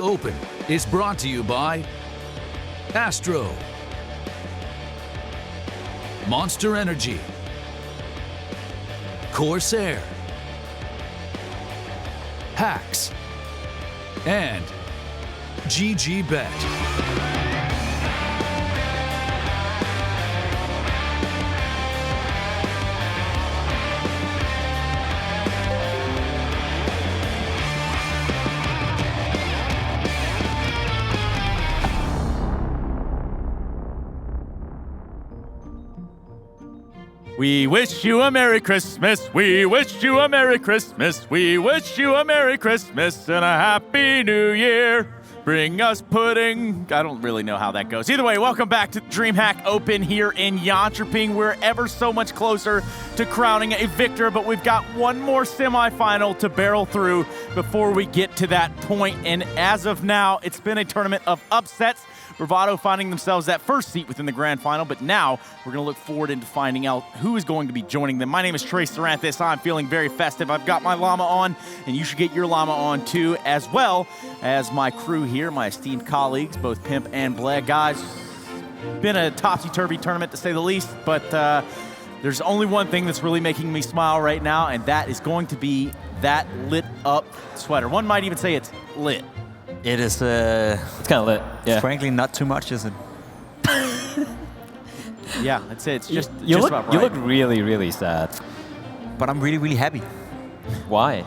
Open is brought to you by Astro, Monster Energy, Corsair, Hacks, and GGBet. We wish you a Merry Christmas. We wish you a Merry Christmas. We wish you a Merry Christmas and a Happy New Year. Bring us pudding. I don't really know how that goes. Either way, welcome back to DreamHack Open here in Jönköping. We're ever so much closer to crowning a victor, but we've got one more semifinal to barrel through before we get to that point. And as of now, it's been a tournament of upsets. Veto finding themselves that first seat within the grand final, but now we're going to look forward into finding out who is going to be joining them. My name is Trey Saranthus. I'm feeling very festive. I've got my llama on, and you should get your llama on too, as well as my crew here, my esteemed colleagues, both Pimp and Bled. Guys, been a topsy-turvy tournament to say the least, but there's only one thing that's really making me smile right now, and that is going to be that lit up sweater. One might even say it's lit. It is, it's kind of lit, yeah. Frankly, not too much, is it? Yeah, I'd say it's just, you look, about right. You look really, really sad. But I'm really, really happy. Why?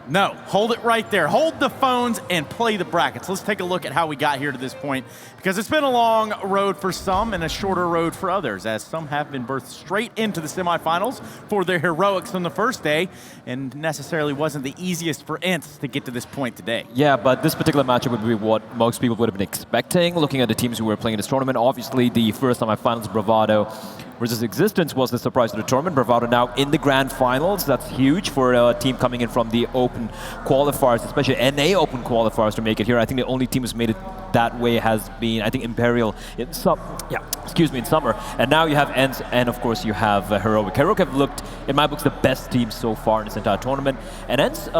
No, hold it right there. Hold the phones and play the brackets. Let's take a look at how we got here to this point, because it's been a long road for some and a shorter road for others, as some have been birthed straight into the semifinals for their heroics on the first day, and necessarily wasn't the easiest for ENCE to get to this point today. Yeah, but this particular matchup would be what most people would have been expecting, looking at the teams who were playing in this tournament. Obviously, the first semifinals, Bravado versus Existence, was the surprise of the tournament. Bravado now in the grand finals. That's huge for a team coming in from the Open qualifiers, especially NA Open qualifiers, to make it here. I think the only team who's made it that way has been, I think, Imperial in in summer. And now you have ENCE, and of course you have Heroic. Heroic have looked, in my books, the best team so far in this entire tournament. And ENCE,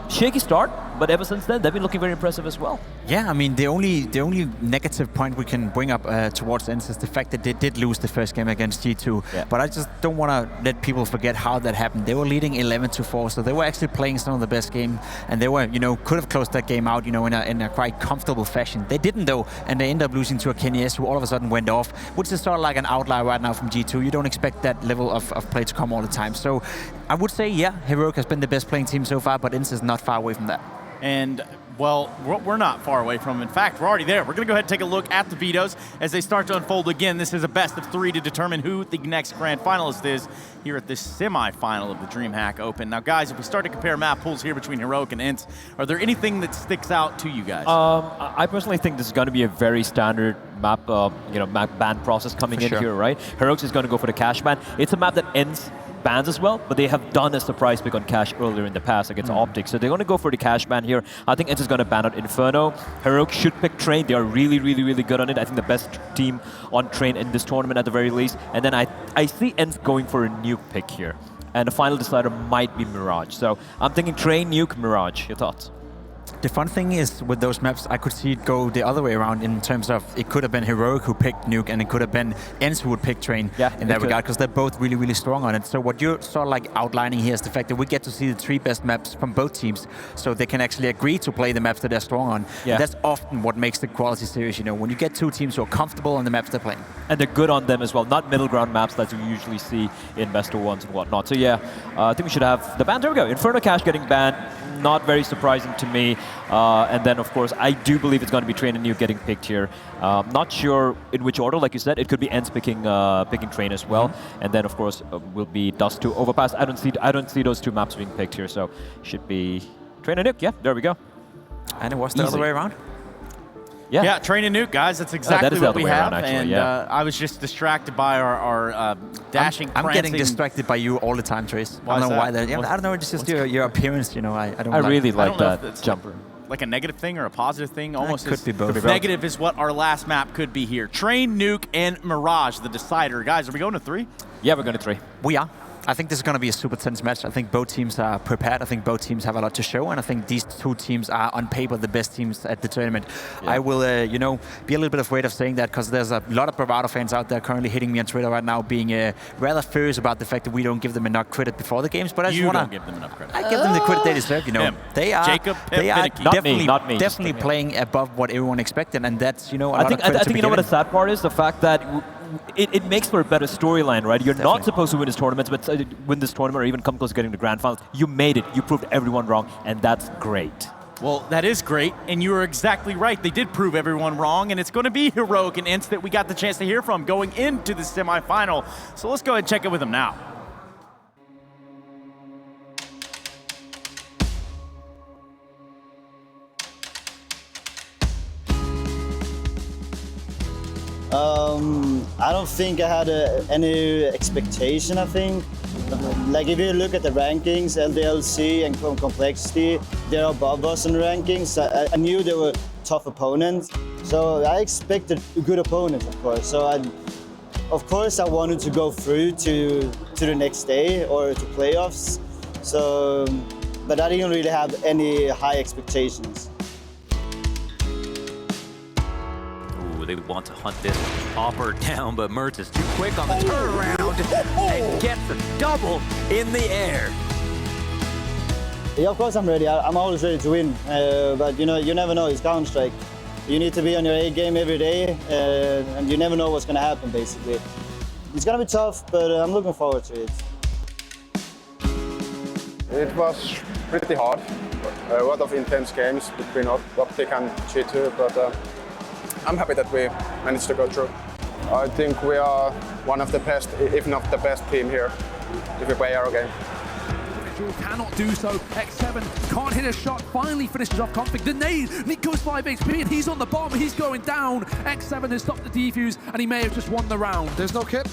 shaky start, but ever since then, they've been looking very impressive as well. Yeah, I mean, the only negative point we can bring up towards ENCE is the fact that they did lose the first game against G2. Yeah. But I just don't want to let people forget how that happened. They were leading 11-4, so they were actually playing some of the best game, and they were, could have closed that game out, in a quite comfortable fashion. They didn't though, and they ended up losing to a KNS who all of a sudden went off, which is sort of like an outlier right now from G2. You don't expect that level of play to come all the time. So I would say, yeah, Heroic has been the best playing team so far, but ENCE is not far away from that. And, well, we're not far away from them. In fact, we're already there. We're going to go ahead and take a look at the vetoes as they start to unfold again. This is a best of 3 to determine who the next grand finalist is here at this semi-final of the DreamHack Open. Now, guys, if we start to compare map pools here between Heroic and ENCE, are there anything that sticks out to you guys? I personally think this is going to be a very standard map, map ban process coming in here, right? Heroic is going to go for the cash ban. It's a map that ENCE bans as well, but they have done a surprise pick on cash earlier in the past against Optics, so they're going to go for the cash ban here. I think ENCE is going to ban out Inferno. Heroic should pick Train. They are really, really, really good on it. I think the best team on Train in this tournament at the very least. And then I see ENCE going for a nuke pick here, and the final decider might be Mirage. So I'm thinking Train, nuke, Mirage. Your thoughts? The fun thing is, with those maps, I could see it go the other way around in terms of it could have been Heroic who picked Nuke, and it could have been ENCE who would pick Train in that regard, because they're both really, really strong on it. So what you're sort of like outlining here is the fact that we get to see the 3 best maps from both teams, so they can actually agree to play the maps that they're strong on. Yeah. And that's often what makes the quality series, when you get 2 teams who are comfortable on the maps they're playing. And they're good on them as well, not middle ground maps that you usually see in best of ones and whatnot. So yeah, I think we should have the ban. There we go. Inferno Cash getting banned, not very surprising to me. And then, of course, I do believe it's going to be Train and Nuke getting picked here. Not sure in which order, like you said. It could be ENCE picking Train as well. And then, of course, will be Dust to Overpass. I don't see those 2 maps being picked here, so should be Train and Nuke. Yeah, there we go. And it was the other way around? Yeah, Train and Nuke, guys. That's exactly what we have. Actually, and I was just distracted by our dashing, I'm getting distracted by you all the time, Trace. I don't know why that. I don't know. It's just your appearance. I don't. I really like that jumper. Like a negative thing or a positive thing? Almost could be both. Negative is what our last map could be here. Train, Nuke, and Mirage, the decider. Guys, are we going to 3? Yeah, we're going to 3. We are. I think this is going to be a super tense match. I think both teams are prepared. I think both teams have a lot to show, and I think these two teams are on paper the best teams at the tournament. Yeah. I will, be a little bit afraid of saying that because there's a lot of Bravado fans out there currently hitting me on Twitter right now, being rather furious about the fact that we don't give them enough credit before the games. But I just want to give them enough credit. I give them the credit they deserve. They are definitely playing above what everyone expected, and that's I think you know what the sad part is, the fact that it makes for a better storyline, right? You're not supposed to win this tournament, but win this tournament or even come close to getting to grand finals. You made it. You proved everyone wrong, and that's great. Well, that is great, and you are exactly right. They did prove everyone wrong, and it's going to be Heroic and ENCE that we got the chance to hear from going into the semifinal. So let's go ahead and check it with them now. I don't think I had any expectation, I think. Like if you look at the rankings, LDLC and Complexity, they're above us in the rankings. I knew they were tough opponents, so I expected good opponents, of course. So of course I wanted to go through to the next day or to playoffs. So, but I didn't really have any high expectations. They want to hunt this hopper down, but Mertz is too quick on the turnaround and gets the double in the air. Yeah, of course I'm ready. I'm always ready to win, but you never know. It's Counter-Strike. You need to be on your A game every day, and you never know what's going to happen, basically. It's going to be tough, but I'm looking forward to it. It was pretty hard. A lot of intense games between Optic and G2, but I'm happy that we managed to go through. I think we are one of the best, if not the best team here, if we play our game. Cannot do so. X7 can't hit a shot. Finally finishes off Config. The nade. Nick goes 5 HP and he's on the bomb. He's going down. X7 has stopped the defuse and he may have just won the round. There's no kit.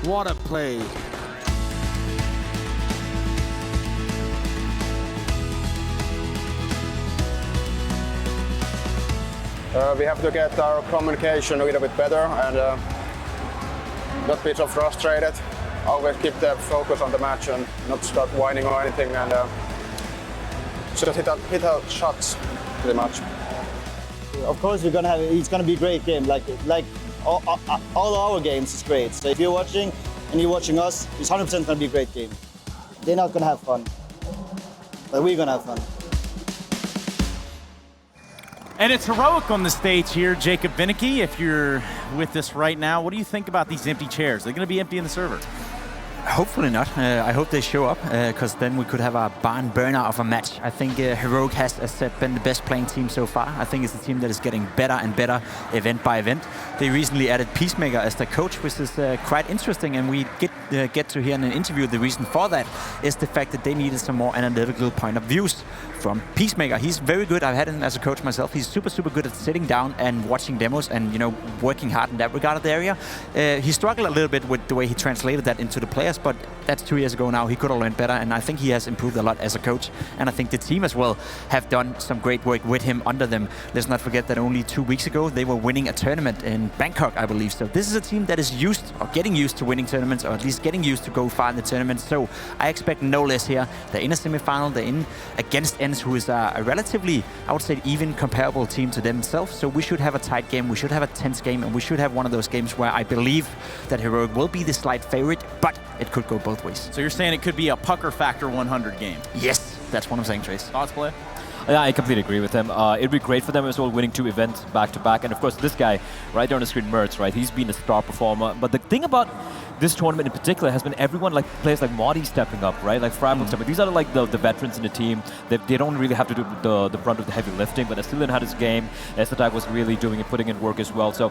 What a play. We have to get our communication a little bit better and not be so frustrated. Always keep the focus on the match and not start whining or anything, and just hit out shots pretty much. Of course, it's gonna be a great game. Like all our games is great. So if you're watching and you're watching us, it's 100% gonna be a great game. They're not gonna have fun, but we're gonna have fun. And it's Heroic on the stage here. Jacob Vinicki, if you're with us right now, what do you think about these empty chairs? They're going to be empty in the server. Hopefully not. I hope they show up, because then we could have a barn burner of a match. I think Heroic has, as said, been the best playing team so far. I think it's a team that is getting better and better event by event. They recently added Peacemaker as their coach, which is quite interesting, and we get to hear in an interview the reason for that is the fact that they needed some more analytical point of views from Peacemaker. He's very good. I've had him as a coach myself. He's super good at sitting down and watching demos and working hard in that regard of the area. He struggled a little bit with the way he translated that into the players, but that's 2 years ago now. He could have learned better, and I think he has improved a lot as a coach. And I think the team as well have done some great work with him under them. Let's not forget that only 2 weeks ago they were winning a tournament in Bangkok, I believe. So this is a team that is getting used to winning tournaments, or at least getting used to go far in the tournaments. So I expect no less here. They're in a semi-final. They're in against ENCE, who is a relatively, I would say, even comparable team to themselves. So we should have a tight game. We should have a tense game, and we should have one of those games where I believe that Heroic will be the slight favorite, but it could go both ways. So you're saying it could be a pucker factor 100 game? Yes, that's what I'm saying, Trace. Thoughts, Play? Yeah, I completely agree with him. It'd be great for them as well, winning 2 events back-to-back. And of course, this guy right there on the screen, Mertz, right? He's been a star performer. But the thing about this tournament in particular has been everyone, like players like Modi stepping up, right? Like Frabel stepping up. These are like the veterans in the team. They don't really have to do the brunt of the heavy lifting, but they still had his game. Esatak was really doing and putting in work as well. So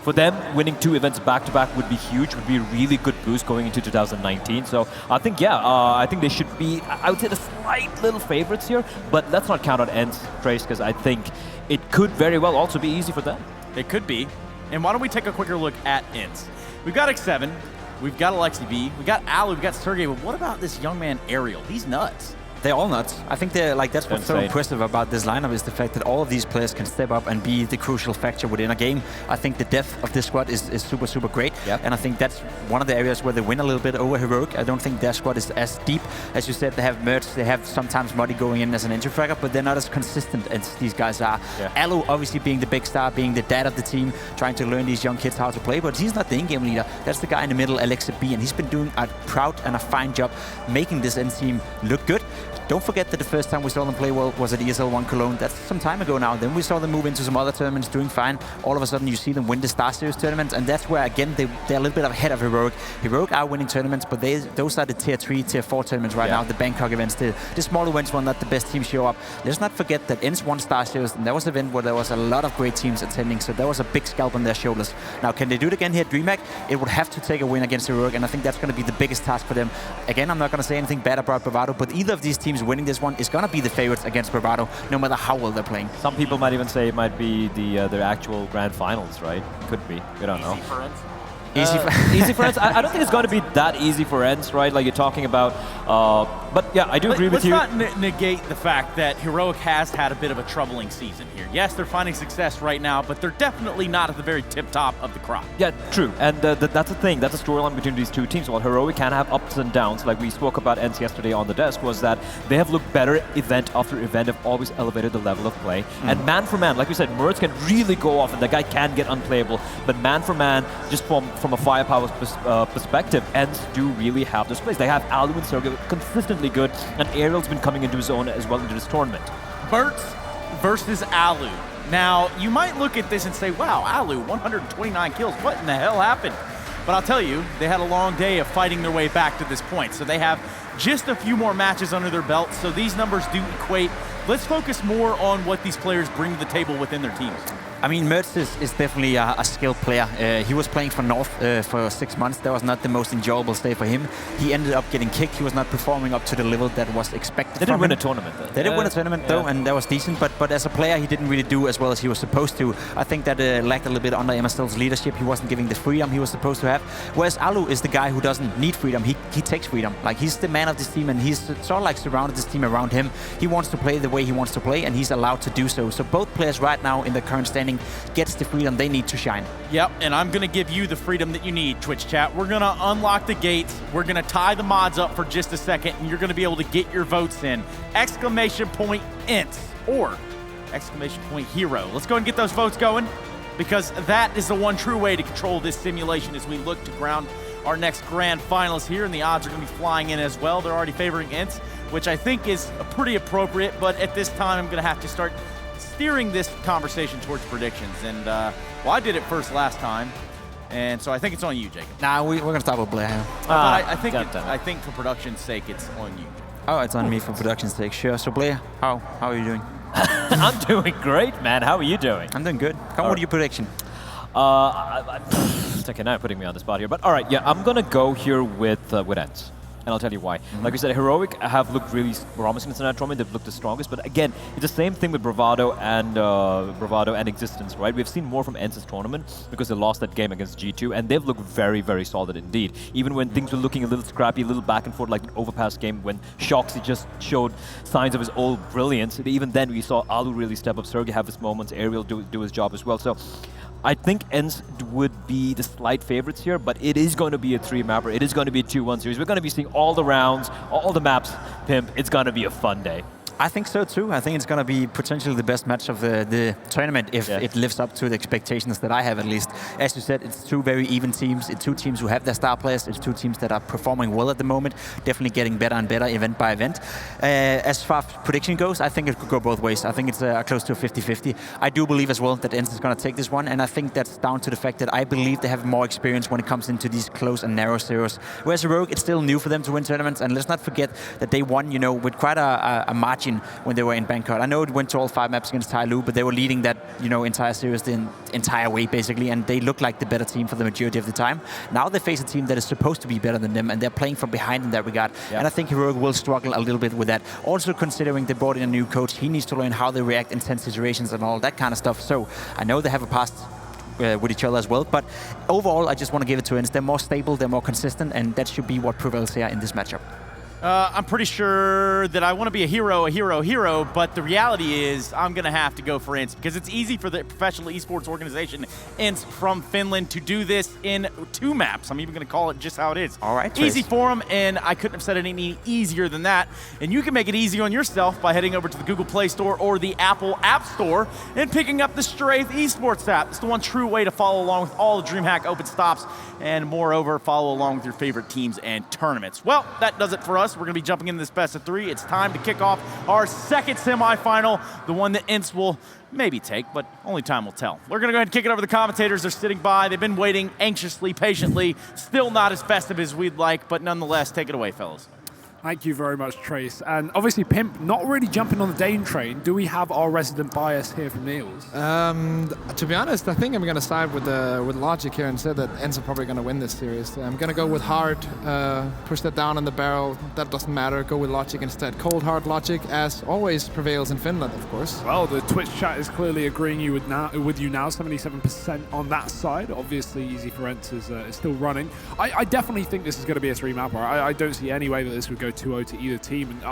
for them, winning 2 events back-to-back would be huge, would be a really good boost going into 2019. So I think, I think they should be, I would say, the slight little favorites here, but let's not count on ENCE, Trace, because I think it could very well also be easy for them. It could be. And why don't we take a quicker look at ENCE? We've got X7, we've got Alexi B, we've got Alu, we've got Sergey, but what about this young man, Ariel? He's nuts. they're all nuts. I think they're like that's what's so impressive about this lineup is the fact that all of these players can step up and be the crucial factor within a game. I think the depth of this squad is super, super great. Yep. And I think that's one of the areas where they win a little bit over Heroic. I don't think their squad is as deep. As you said, they have Mertz, they have sometimes Muddy going in as an entry fragger, but they're not as consistent as these guys are. Yeah. Alu obviously being the big star, being the dad of the team, trying to learn these young kids how to play, but he's not the in-game leader. That's the guy in the middle, Alexa B, and he's been doing a proud and a fine job making this ENCE team look good. Don't forget that the first time we saw them play well was at ESL 1 Cologne. That's some time ago now. Then we saw them move into some other tournaments doing fine. All of a sudden you see them win the Star Series tournaments, and that's where, again, they're a little bit ahead of Heroic. Heroic are winning tournaments, but those are the tier 3, tier 4 tournaments right now, the Bangkok events, the small events where not the best teams show up. Let's not forget that ENCE won Star Series, and that was an event where there was a lot of great teams attending, so there was a big scalp on their shoulders. Now, can they do it again here at DreamHack? It would have to take a win against Heroic, and I think that's going to be the biggest task for them. Again, I'm not going to say anything bad about Bravado, but either of these teams winning this one is going to be the favorites against Bravado, no matter how well they're playing. Some people might even say it might be the actual grand finals, right? Could be. We don't know. Easy for ENCE. I don't think it's going to be that easy for ENCE, right? Like you're talking about. But yeah, I do agree with you. Let's not negate the fact that Heroic has had a bit of a troubling season here. Yes, they're finding success right now, but they're definitely not at the very tip-top of the crop. Yeah, true. And that's the thing. That's a storyline between these two teams. While Heroic can have ups and downs, like we spoke about ENCE yesterday on the desk, was that they have looked better event after event, have always elevated the level of play. And man for man, like we said, Mertz can really go off, and the guy can get unplayable. But man for man, just from a firepower perspective, ENCE do really have this place. They have Alu and Sergio consistently good, and Ariel's been coming into his own as well into this tournament. Mertz versus Alu. Now, you might look at this and say, wow, Alu, 129 kills, what in the hell happened? But I'll tell you, they had a long day of fighting their way back to this point, so they have just a few more matches under their belt, so these numbers do equate. Let's focus more on what these players bring to the table within their teams. I mean, Mertz is definitely a skilled player. He was playing for North for 6 months. That was not the most enjoyable stay for him. He ended up getting kicked. He was not performing up to the level that was expected. They didn't win a tournament, though. They did win a tournament, though, and that was decent. But as a player, he didn't really do as well as he was supposed to. I think that lacked a little bit under MSL's leadership. He wasn't giving the freedom he was supposed to have. Whereas Alu is the guy who doesn't need freedom. He takes freedom. Like, he's the man of this team, and he's sort of like surrounded this team around him. He wants to play the way he wants to play, and he's allowed to do so. So both players right now in the current standing gets the freedom they need to shine. Yep, and I'm going to give you the freedom that you need, Twitch chat. We're going to unlock the gates. We're going to tie the mods up for just a second, and you're going to be able to get your votes in. Exclamation point ENCE or exclamation point hero. Let's go and get those votes going, because that is the one true way to control this simulation as we look to ground our next grand finals here, and the odds are going to be flying in as well. They're already favoring ENCE, which I think is pretty appropriate, but at this time I'm going to have to start steering this conversation towards predictions. And, well, I did it first last time, and so I think it's on you, Jacob. Nah, we're going to start with Blair. I think for production's sake, it's on you. Oh, it's on me for production's sake, sure. So, Blair, how are you doing? I'm doing great, man. How are you doing? I'm doing good. Come on, what are your prediction? Okay, now putting me on the spot here. But all right, yeah, I'm going to go here with ENCE. And I'll tell you why. Like we said, Heroic have looked really promising in that tournament. They've looked the strongest. But again, it's the same thing with Bravado and Existence, right? We've seen more from ENCE's tournament because they lost that game against G2, and they've looked very, very solid indeed. Even when things were looking a little scrappy, a little back and forth, like an overpass game when Shoxy just showed signs of his old brilliance. Even then, we saw Alu really step up, Sergey have his moments, Ariel do his job as well. So I think ENCE would be the slight favorites here, but it is going to be a 3-mapper. It is going to be a 2-1 series. We're going to be seeing all the rounds, all the maps, Pimp. It's going to be a fun day. I think so too. I think it's going to be potentially the best match of the tournament if it lives up to the expectations that I have, at least. As you said, it's two very even teams. It's two teams who have their star players. It's two teams that are performing well at the moment, definitely getting better and better event by event. As far as prediction goes, I think it could go both ways. I think it's close to a 50-50. I do believe as well that ENCE is going to take this one, and I think that's down to the fact that I believe they have more experience when it comes into these close and narrow series. Whereas Heroic, it's still new for them to win tournaments, and let's not forget that they won, you know, with quite a margin when they were in Bangkok. I know it went to all 5 maps against Tyloo, but they were leading that, you know, entire series the entire way basically, and they look like the better team for the majority of the time. Now they face a team that is supposed to be better than them, and they're playing from behind in that regard. Yep. And I think Heroic will struggle a little bit with that. Also considering they brought in a new coach, he needs to learn how they react in tense situations and all that kind of stuff. So I know they have a past with each other as well, but overall I just want to give it to ENCE. They're more stable, they're more consistent, and that should be what prevails here in this matchup. I'm pretty sure that I want to be a hero, but the reality is I'm going to have to go for ENCE because it's easy for the professional esports organization ENCE from Finland to do this in 2 maps. I'm even going to call it just how it is. All right, Easy Trace. for them, and I couldn't have said it any easier than that. And you can make it easy on yourself by heading over to the Google Play Store or the Apple App Store and picking up the Strafe Esports app. It's the one true way to follow along with all the DreamHack Open Stops and moreover, follow along with your favorite teams and tournaments. Well, that does it for us. We're going to be jumping into this best of 3. It's time to kick off our second semifinal, the one that ENCE will maybe take, but only time will tell. We're going to go ahead and kick it over to the commentators. They're sitting by. They've been waiting anxiously, patiently. Still not as festive as we'd like, but nonetheless, take it away, fellas. Thank you very much, Trace. And obviously, Pimp, not really jumping on the Dane train. Do we have our resident bias here from Niels? To be honest, I think I'm going to side with Logic here and say that ENCE are probably going to win this series. I'm going to go with hard, push that down in the barrel. That doesn't matter. Go with Logic instead. Cold, hard Logic, as always, prevails in Finland, of course. Well, the Twitch chat is clearly agreeing with you now, 77% on that side. Obviously, Easy for ENCE is still running. I definitely think this is going to be a 3-mapper. I don't see any way that this would go 2-0 to either team. And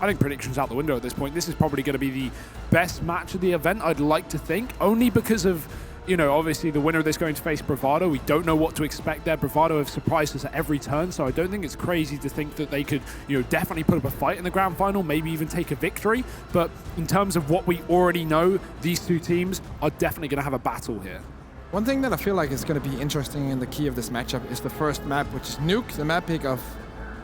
I think predictions out the window at this point. This is probably going to be the best match of the event, I'd like to think, only because of, you know, obviously the winner that's going to face Bravado. We don't know what to expect there. Bravado have surprised us at every turn, so I don't think it's crazy to think that they could, you know, definitely put up a fight in the grand final, maybe even take a victory. But in terms of what we already know, these 2 teams are definitely going to have a battle here. One thing that I feel like is going to be interesting in the key of this matchup is the first map, which is Nuke, the map pick of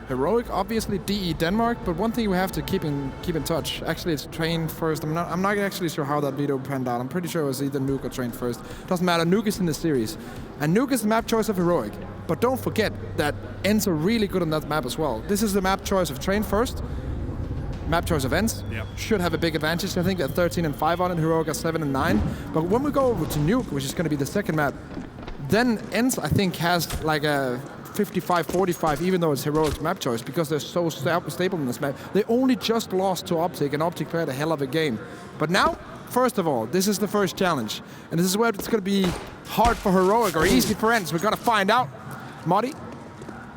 Heroic, obviously DE Denmark, but one thing we have to keep in touch. Actually, it's Train first. I'm not actually sure how that Veto panned out. I'm pretty sure it was either Nuke or Train first. Doesn't matter. Nuke is in the series, and Nuke is the map choice of Heroic. But don't forget that ENCE are really good on that map as well. This is the map choice of Train first. Map choice of ENCE should have a big advantage. I think they're 13 and 5 on it. Heroic are 7 and 9. But when we go over to Nuke, which is going to be the second map, then ENCE I think has like a 55-45, even though it's Heroic's map choice, because they're so stable in this map. They only just lost to Optic, and Optic played a hell of a game. But now, first of all, this is the first challenge, and this is where it's going to be hard for Heroic or easy for ENCE. We're going to find out. Modi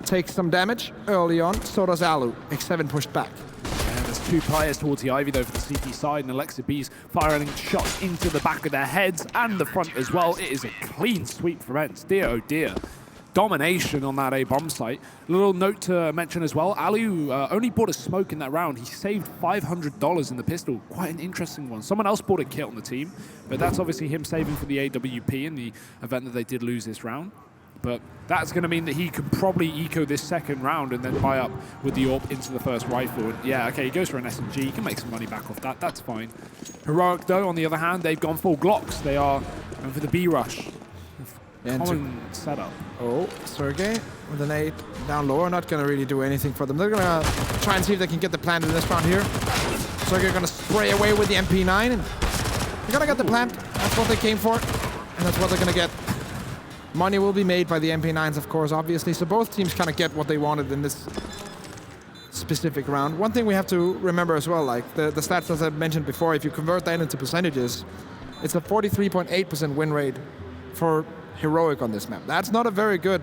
takes some damage early on, so does Alu. X7 pushed back. And there's 2 players towards the Ivy, though, for the CT side, and Alexa B's firing shots into the back of their heads and the front as well. It is a clean sweep from ENCE. Dear, oh dear. Domination on that A-bomb site. A little note to mention as well, Alu only bought a smoke in that round. He saved $500 in the pistol. Quite an interesting one. Someone else bought a kit on the team, but that's obviously him saving for the AWP in the event that they did lose this round. But that's going to mean that he can probably eco this second round and then buy up with the AWP into the first rifle. And yeah, okay, he goes for an SMG. He can make some money back off that. That's fine. Heroic, though, on the other hand, they've gone full Glocks. They are going for the B-rush. Common setup. Oh, Sergey with an 8 down lower, not going to really do anything for them. They're going to try and see if they can get the plant in this round here. Sergey going to spray away with the MP9, and they're going to get the plant. That's what they came for, and that's what they're going to get. Money will be made by the MP9s, of course, obviously, so both teams kind of get what they wanted in this specific round. One thing we have to remember as well, like the stats as I mentioned before, if you convert that into percentages, it's a 43.8% win rate for Heroic on this map. That's not a very good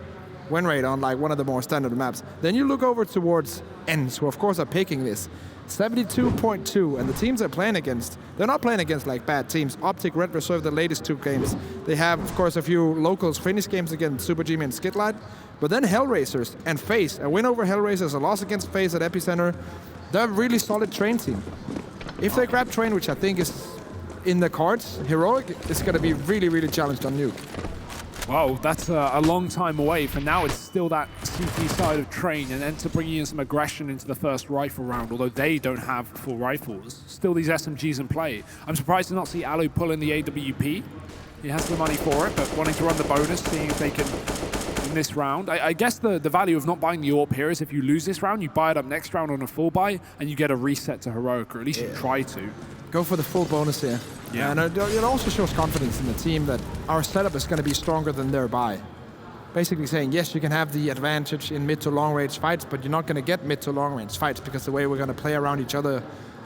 win rate on like one of the more standard maps. Then you look over towards ENCE, who of course are picking this. 72.2, and the teams they're playing against, they're not playing against like bad teams. Optic, Red Reserve, the latest 2 games. They have, of course, a few locals Finnish games against Super Jimmy and Skidlight, but then Hellraisers and FaZe. A win over Hellraisers, a loss against FaZe at Epicenter. They're a really solid Train team. If they grab Train, which I think is in the cards, Heroic is going to be really, really challenged on Nuke. Wow, that's a long time away. For now, it's still that CT side of Train, and ENCE bringing in some aggression into the first rifle round, although they don't have full rifles. Still these SMGs in play. I'm surprised to not see Alu pull in the AWP. He has the money for it, but wanting to run the bonus, seeing if they can in this round. I guess the value of not buying the AWP here is if you lose this round, you buy it up next round on a full buy, and you get a reset to Heroic, or at least you try to. Go for the full bonus here. Yeah. And it also shows confidence in the team that our setup is going to be stronger than their buy. Basically saying, yes, you can have the advantage in mid to long range fights, but you're not going to get mid to long range fights because the way we're going to play around each other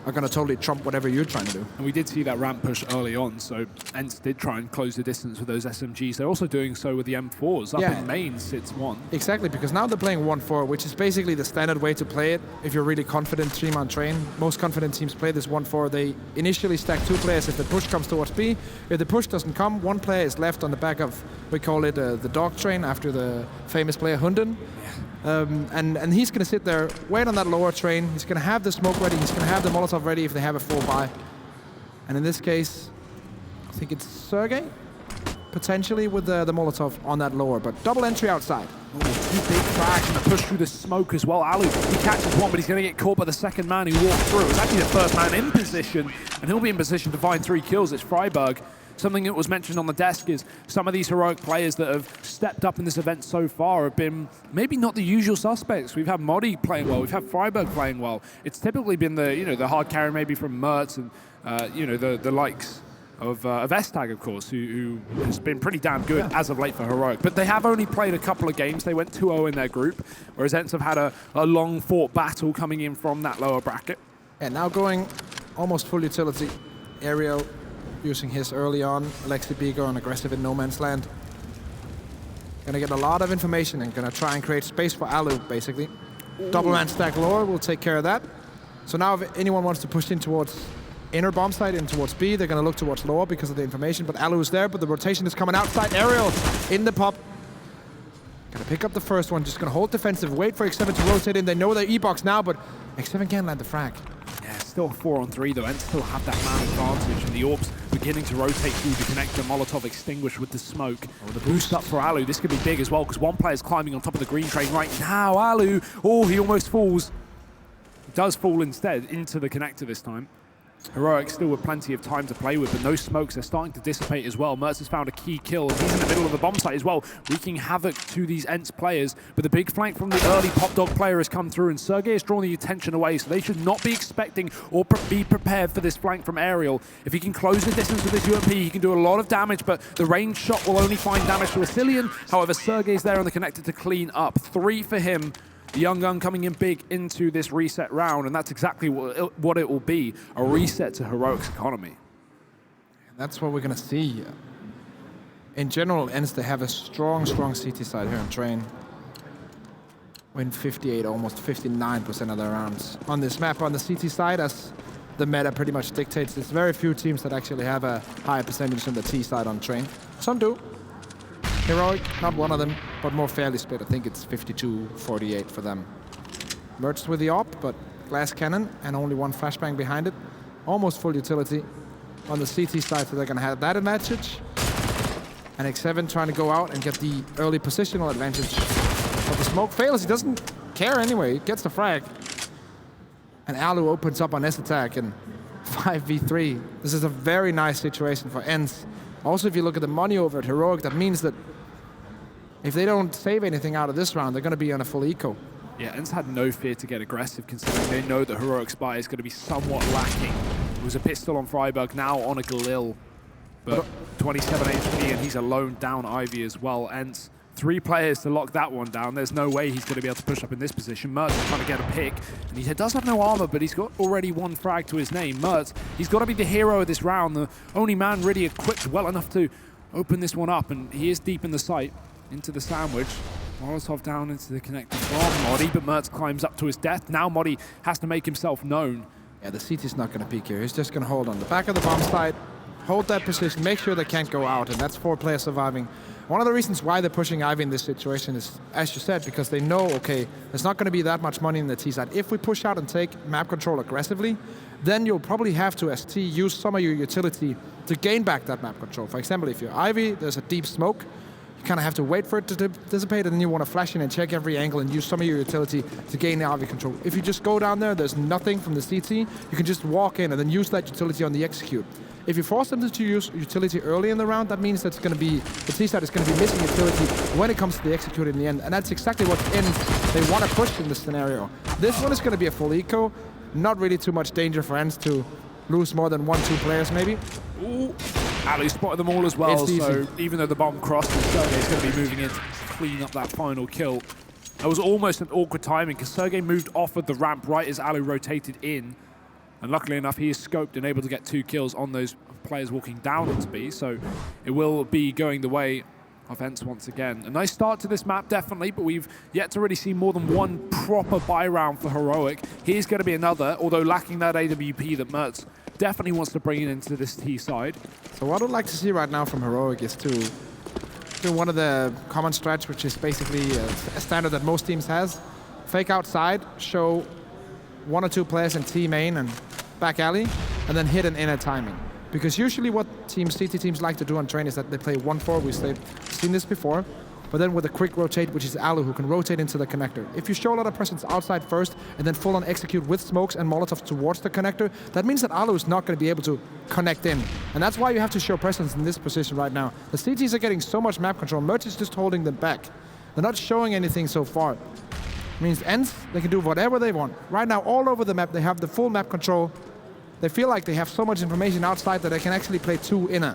are going to totally trump whatever you're trying to do. And we did see that ramp push early on, so ENCE did try and close the distance with those SMGs. They're also doing so with the M4s. Up in main sits one. Exactly, because now they're playing 1-4, which is basically the standard way to play it if you're really confident team on train. Most confident teams play this 1-4. They initially stack 2 players if the push comes towards B. If the push doesn't come, 1 player is left on the back of, we call it the dog train, after the famous player Hunden. And he's going to sit there, wait on that lower train. He's going to have the smoke ready. He's going to have the Molotov ready if they have a 4-buy. And in this case, I think it's Sergey, potentially with the Molotov on that lower. But double entry outside. Ooh, 2 big frags and a push through the smoke as well. Alu, he catches one, but he's going to get caught by the second man who walked through. It's actually the first man in position, and he'll be in position to find 3 kills. It's Freiburg. Something that was mentioned on the desk is some of these heroic players that have stepped up in this event so far have been maybe not the usual suspects. We've had Modi playing well, we've had Freiburg playing well. It's typically been the hard carry maybe from Mertz and the likes of Estag, of course, who has been pretty damn good as of late for heroic. But they have only played a couple of games. They went 2-0 in their group, whereas ENCE have had a long fought battle coming in from that lower bracket. And now going almost full utility. Ariel using his early on, Alexi B going aggressive in no man's land. Gonna get a lot of information and gonna try and create space for Alu, basically. Double man stack lower will take care of that. So now if anyone wants to push in towards inner bomb site, in towards B, they're gonna look towards lower because of the information, but Alu is there, but the rotation is coming outside. Ariel in the pop. Gonna pick up the first one, just gonna hold defensive, wait for X7 to rotate in. They know their E-box now, but X7 can't land the frag. Yeah, still 4-on-3 though, and still have that man advantage, and the Orbs beginning to rotate through the connector. Molotov extinguished with the smoke. The boost up for Alu. This could be big as well, because one player's climbing on top of the green train right now. Alu, he almost falls. He does fall instead into the connector this time. Heroic still with plenty of time to play with, but no smokes. They're starting to dissipate as well. Mertz has found a key kill, and he's in the middle of the bomb site as well, wreaking havoc to these ENCE players. But the big flank from the early Pop Dog player has come through, and Sergey has drawn the attention away, so they should not be expecting or be prepared for this flank from Ariel. If he can close the distance with his UMP, he can do a lot of damage, but the range shot will only find damage to Asilian. However, Sergey's there on the connector to clean up. 3 for him. The young gun coming in big into this reset round, and that's exactly what it will be, a reset to Heroic's economy. That's what we're going to see. In general, ENCE, they have a strong CT side here on train. Win 58, almost 59% of their rounds. On this map, on the CT side, as the meta pretty much dictates, there's very few teams that actually have a higher percentage on the T side on train. Some do. Heroic, not one of them, but more fairly split. I think it's 52-48 for them. Merged with the AWP, but glass cannon and only 1 flashbang behind it. Almost full utility on the CT side, so they're going to have that advantage. And X7 trying to go out and get the early positional advantage. But the smoke fails. He doesn't care anyway. He gets the frag. And Alu opens up on S-attack and 5v3. This is a very nice situation for ENCE. Also, if you look at the money over at Heroic, that means that if they don't save anything out of this round, they're going to be on a full eco. Yeah, ENCE had no fear to get aggressive, considering they know that Heroic's spy is going to be somewhat lacking. It was a pistol on Freiburg, now on a Galil. But 27 HP, and he's alone down Ivy as well. ENCE, 3 players to lock that one down. There's no way he's going to be able to push up in this position. Mertz is trying to get a pick, and he does have no armor, but he's got already 1 frag to his name. Mertz, he's got to be the hero of this round, the only man really equipped well enough to open this one up, and he is deep in the site, into the sandwich. Molotov down into the connector from Modi, but Mertz climbs up to his death. Now Modi has to make himself known. Yeah, the CT's not going to peek here. He's just going to hold on the back of the bomb site, hold that position, make sure they can't go out, and that's 4 players surviving. One of the reasons why they're pushing Ivy in this situation is, as you said, because they know, okay, there's not going to be that much money in the T side. If we push out and take map control aggressively, then you'll probably have to, as T, use some of your utility to gain back that map control. For example, if you're Ivy, there's a deep smoke, you kind of have to wait for it to dissipate, and then you want to flash in and check every angle and use some of your utility to gain the Ivy control. If you just go down there, there's nothing from the CT, you can just walk in and then use that utility on the execute. If you force them to use utility early in the round, that means that's going to be, the T side is going to be missing utility when it comes to the execute in the end. And that's exactly what they want to push in this scenario. This one is going to be a full eco. Not really too much danger for ENCE to lose more than 1-2 players maybe. Ooh. Ali spotted them all as well, so even though the bomb crossed, Sergey's going to be moving in to clean up that final kill. That was almost an awkward timing because Sergey moved off of the ramp right as Ali rotated in. And luckily enough, he is scoped and able to get 2 kills on those players walking down onto B. So it will be going the way of ENCE once again. A nice start to this map, definitely, but we've yet to really see more than one proper buy round for Heroic. Here's going to be another, although lacking that AWP that Mertz definitely wants to bring it into this T side. So what I'd like to see right now from Heroic is to do one of the common strats, which is basically a standard that most teams has. Fake outside, show 1 or 2 players in T main and back alley, and then hit an inner timing. Because usually what CT teams like to do on train is that they play 1-4, we've seen this before, but then with a quick rotate, which is Alu, who can rotate into the connector. If you show a lot of presence outside first, and then full on execute with smokes and molotovs towards the connector, that means that Alu is not going to be able to connect in. And that's why you have to show presence in this position right now. The CTs are getting so much map control, Merch is just holding them back. They're not showing anything so far. It means ENCE, they can do whatever they want. Right now, all over the map, they have the full map control. They feel like they have so much information outside that they can actually play 2 inner.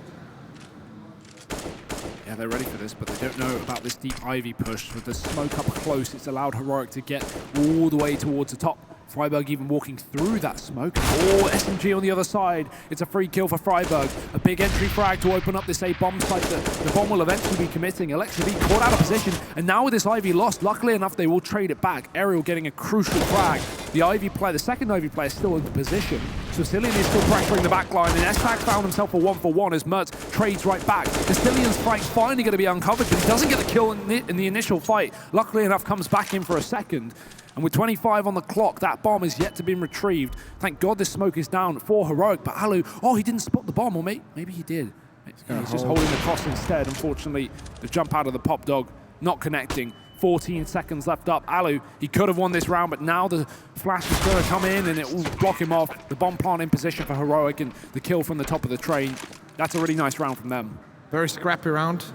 Yeah, they're ready for this, but they don't know about this deep Ivy push. With the smoke up close, it's allowed Heroic to get all the way towards the top. Freiburg even walking through that smoke. Oh, SMG on the other side. It's a free kill for Freiburg. A big entry frag to open up this A bomb site that the bomb will eventually be committing. Alexa B caught out of position, and now with this Ivy lost, luckily enough, they will trade it back. Aerial getting a crucial frag. The Ivy player, the second Ivy player, is still in position. Castilian is still pressuring the back line, and ENCE found himself a 1-for-1 as Mertz trades right back. Castilian's fight finally going to be uncovered, but he doesn't get the kill in the initial fight. Luckily enough, comes back in for a second. And with 25 on the clock, that bomb is yet to be retrieved. Thank God this smoke is down for Heroic, but Alu, oh, he didn't spot the bomb, or maybe he did. He's just holding the cross instead. Unfortunately, the jump out of the pop dog, not connecting. 14 seconds left up. Alu, he could have won this round, but now the flash is going to come in and it will block him off. The bomb plant in position for Heroic and the kill from the top of the train. That's a really nice round from them. Very scrappy round,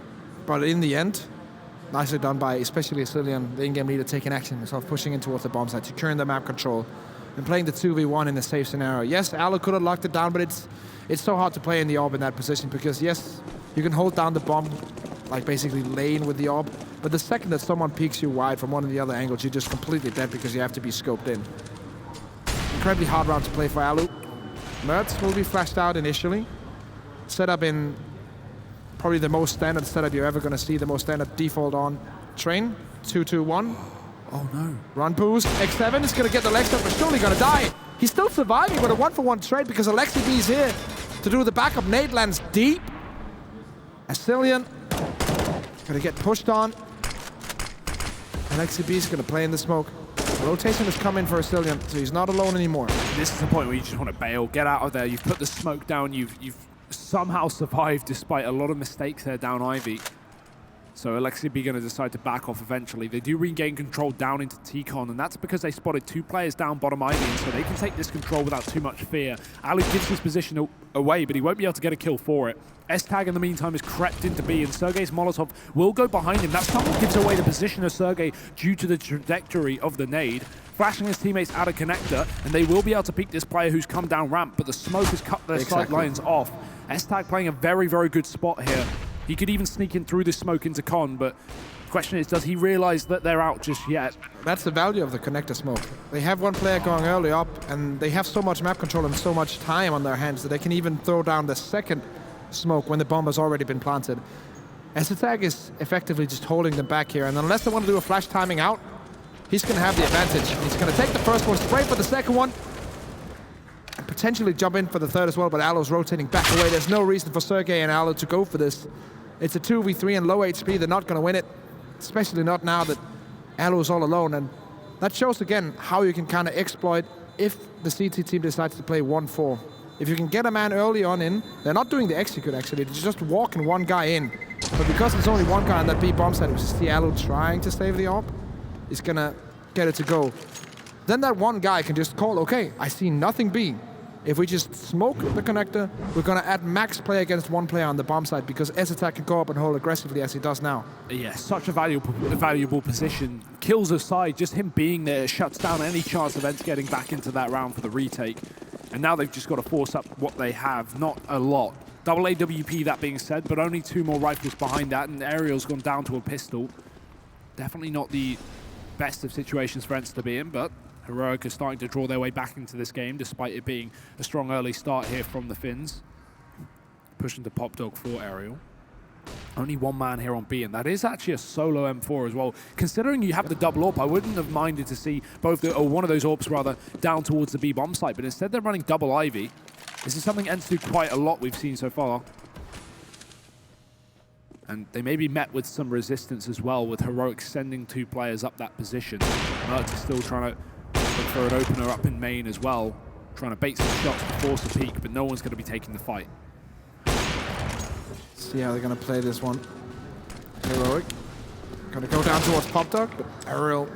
but in the end, nicely done by especially Cillian, the in-game leader, taking action, sort of pushing in towards the bomb site, securing the map control, and playing the 2v1 in a safe scenario. Yes, Alu could have locked it down, but it's so hard to play in the orb in that position because, yes, you can hold down the bomb, like basically lane with the orb, but the second that someone peeks you wide from one of the other angles, you're just completely dead because you have to be scoped in. Incredibly hard round to play for Alu. Mertz will be flashed out initially, set up in probably the most standard setup you're ever going to see, the most standard default on train. 2-2-1. Oh no. Run boost. X7 is going to get the legs up, but surely going to die. He's still surviving with a 1-for-1 trade because Alexi B is here to do the backup. Nade lands deep. Cillian going to get pushed on. Alexi B is going to play in the smoke. Rotation has come in for Cillian, so he's not alone anymore. This is the point where you just want to bail, get out of there. You've put the smoke down. You've somehow survived despite a lot of mistakes there down Ivy. So Alexi B going to decide to back off eventually. They do regain control down into T-Con, and that's because they spotted 2 players down bottom Ivy, so they can take this control without too much fear. Alu gives his position away, but he won't be able to get a kill for it. S-Tag in the meantime has crept into B, and Sergey's Molotov will go behind him. That somewhat gives away the position of Sergey due to the trajectory of the nade. Flashing his teammates out of connector, and they will be able to peek this player who's come down ramp, but the smoke has cut their sight lines off. S-Tag playing a very, very good spot here. He could even sneak in through this smoke into Con, but the question is, does he realize that they're out just yet? That's the value of the connector smoke. They have one player going early up, and they have so much map control and so much time on their hands that they can even throw down the second smoke when the bomb has already been planted. S-Tag is effectively just holding them back here, and unless they want to do a flash timing out, he's going to have the advantage. He's going to take the first one, spray for the second one, and potentially jump in for the third as well, but Alu's rotating back away. There's no reason for Sergey and Alu to go for this. It's a 2v3 and low HP. They're not going to win it, especially not now that Alu is all alone. And that shows again how you can kind of exploit if the CT team decides to play 1-4. If you can get a man early on in, they're not doing the execute actually, they're just walking one guy in. But because there's only one guy on that B bomb site, which is the Alu trying to save the AWP, is going to get it to go. Then that one guy can just call, okay, I see nothing B. If we just smoke the connector, we're going to add max play against one player on the bomb side because S-Attack can go up and hold aggressively as he does now. Yeah, such a valuable position. Kills aside, just him being there shuts down any chance of ENCE getting back into that round for the retake. And now they've just got to force up what they have, not a lot. Double AWP, that being said, but only 2 more rifles behind that, and Aerial's gone down to a pistol. Definitely not the best of situations for ENCE to be in, but Heroic is starting to draw their way back into this game, despite it being a strong early start here from the Finns. Pushing to Pop Dog for Aerial. Only one man here on B, and that is actually a solo M4 as well. Considering you have the double AWP, I wouldn't have minded to see both, or one of those AWPs rather, down towards the B bomb site, but instead they're running double Ivy. This is something ENCE do quite a lot we've seen so far. And they may be met with some resistance as well, with Heroic sending 2 players up that position. Mertz is still trying to look for an opener up in main as well, trying to bait some shots to force a peek, but no one's going to be taking the fight. See how they're going to play this one. Heroic. Going to go down towards Pop Dog, but Aerial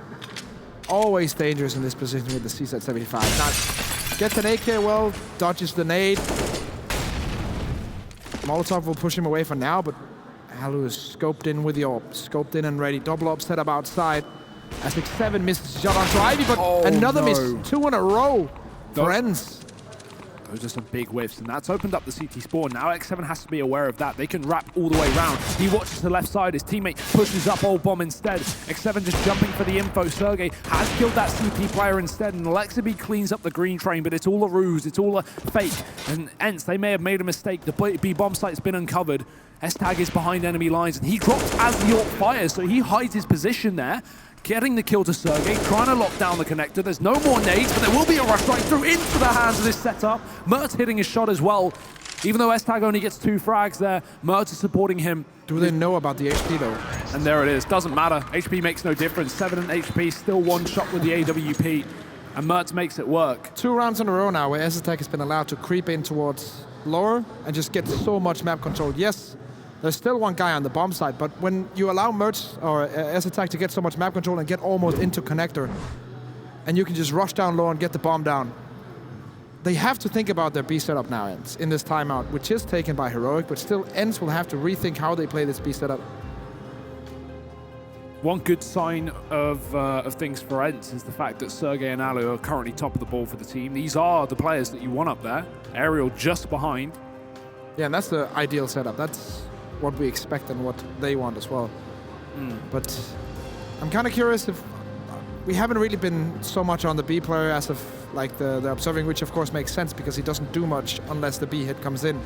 always dangerous in this position with the CZ75. Now, gets an AK well, dodges the nade. Molotov will push him away for now, but Alu is scoped in with the AWP. Scoped in and ready. Double AWP set up outside. As X7 misses the shot onto Ivy, but another miss. 2 in a row for ENCE. Those are some big whiffs, and that's opened up the CT spawn. Now X7 has to be aware of that. They can wrap all the way around. He watches to the left side. His teammate pushes up old bomb instead. X7 just jumping for the info. Sergey has killed that CT player instead, and Alexaby cleans up the green train, but it's all a ruse. It's all a fake. And ENCE, they may have made a mistake. The B bomb site's been uncovered. S-Tag is behind enemy lines, and he drops as the AWP fires, so he hides his position there. Getting the kill to Sergey, trying to lock down the connector. There's no more nades, but there will be a rush right through into the hands of this setup. Mertz hitting his shot as well. Even though S-Tag only gets 2 frags there, Mertz is supporting him. Do they know about the HP though? And there it is. Doesn't matter. HP makes no difference. 7 HP, still 1 shot with the AWP. And Mertz makes it work. 2 rounds in a row now where S-Tag has been allowed to creep in towards lower and just get so much map control. Yes, there's still 1 guy on the bomb side, but when you allow Mertz or S-Attack to get so much map control and get almost into connector, and you can just rush down low and get the bomb down, they have to think about their B setup now in this timeout, which is taken by Heroic, but still ENCE will have to rethink how they play this B setup. One good sign of things for ENCE is the fact that Sergey and Alu are currently top of the ball for the team. These are the players that you want up there. Aerial just behind. Yeah, and that's the ideal setup. That's what we expect and what they want as well. But I'm kind of curious if we haven't really been so much on the B player as of like the observing, which of course makes sense because he doesn't do much unless the B hit comes in.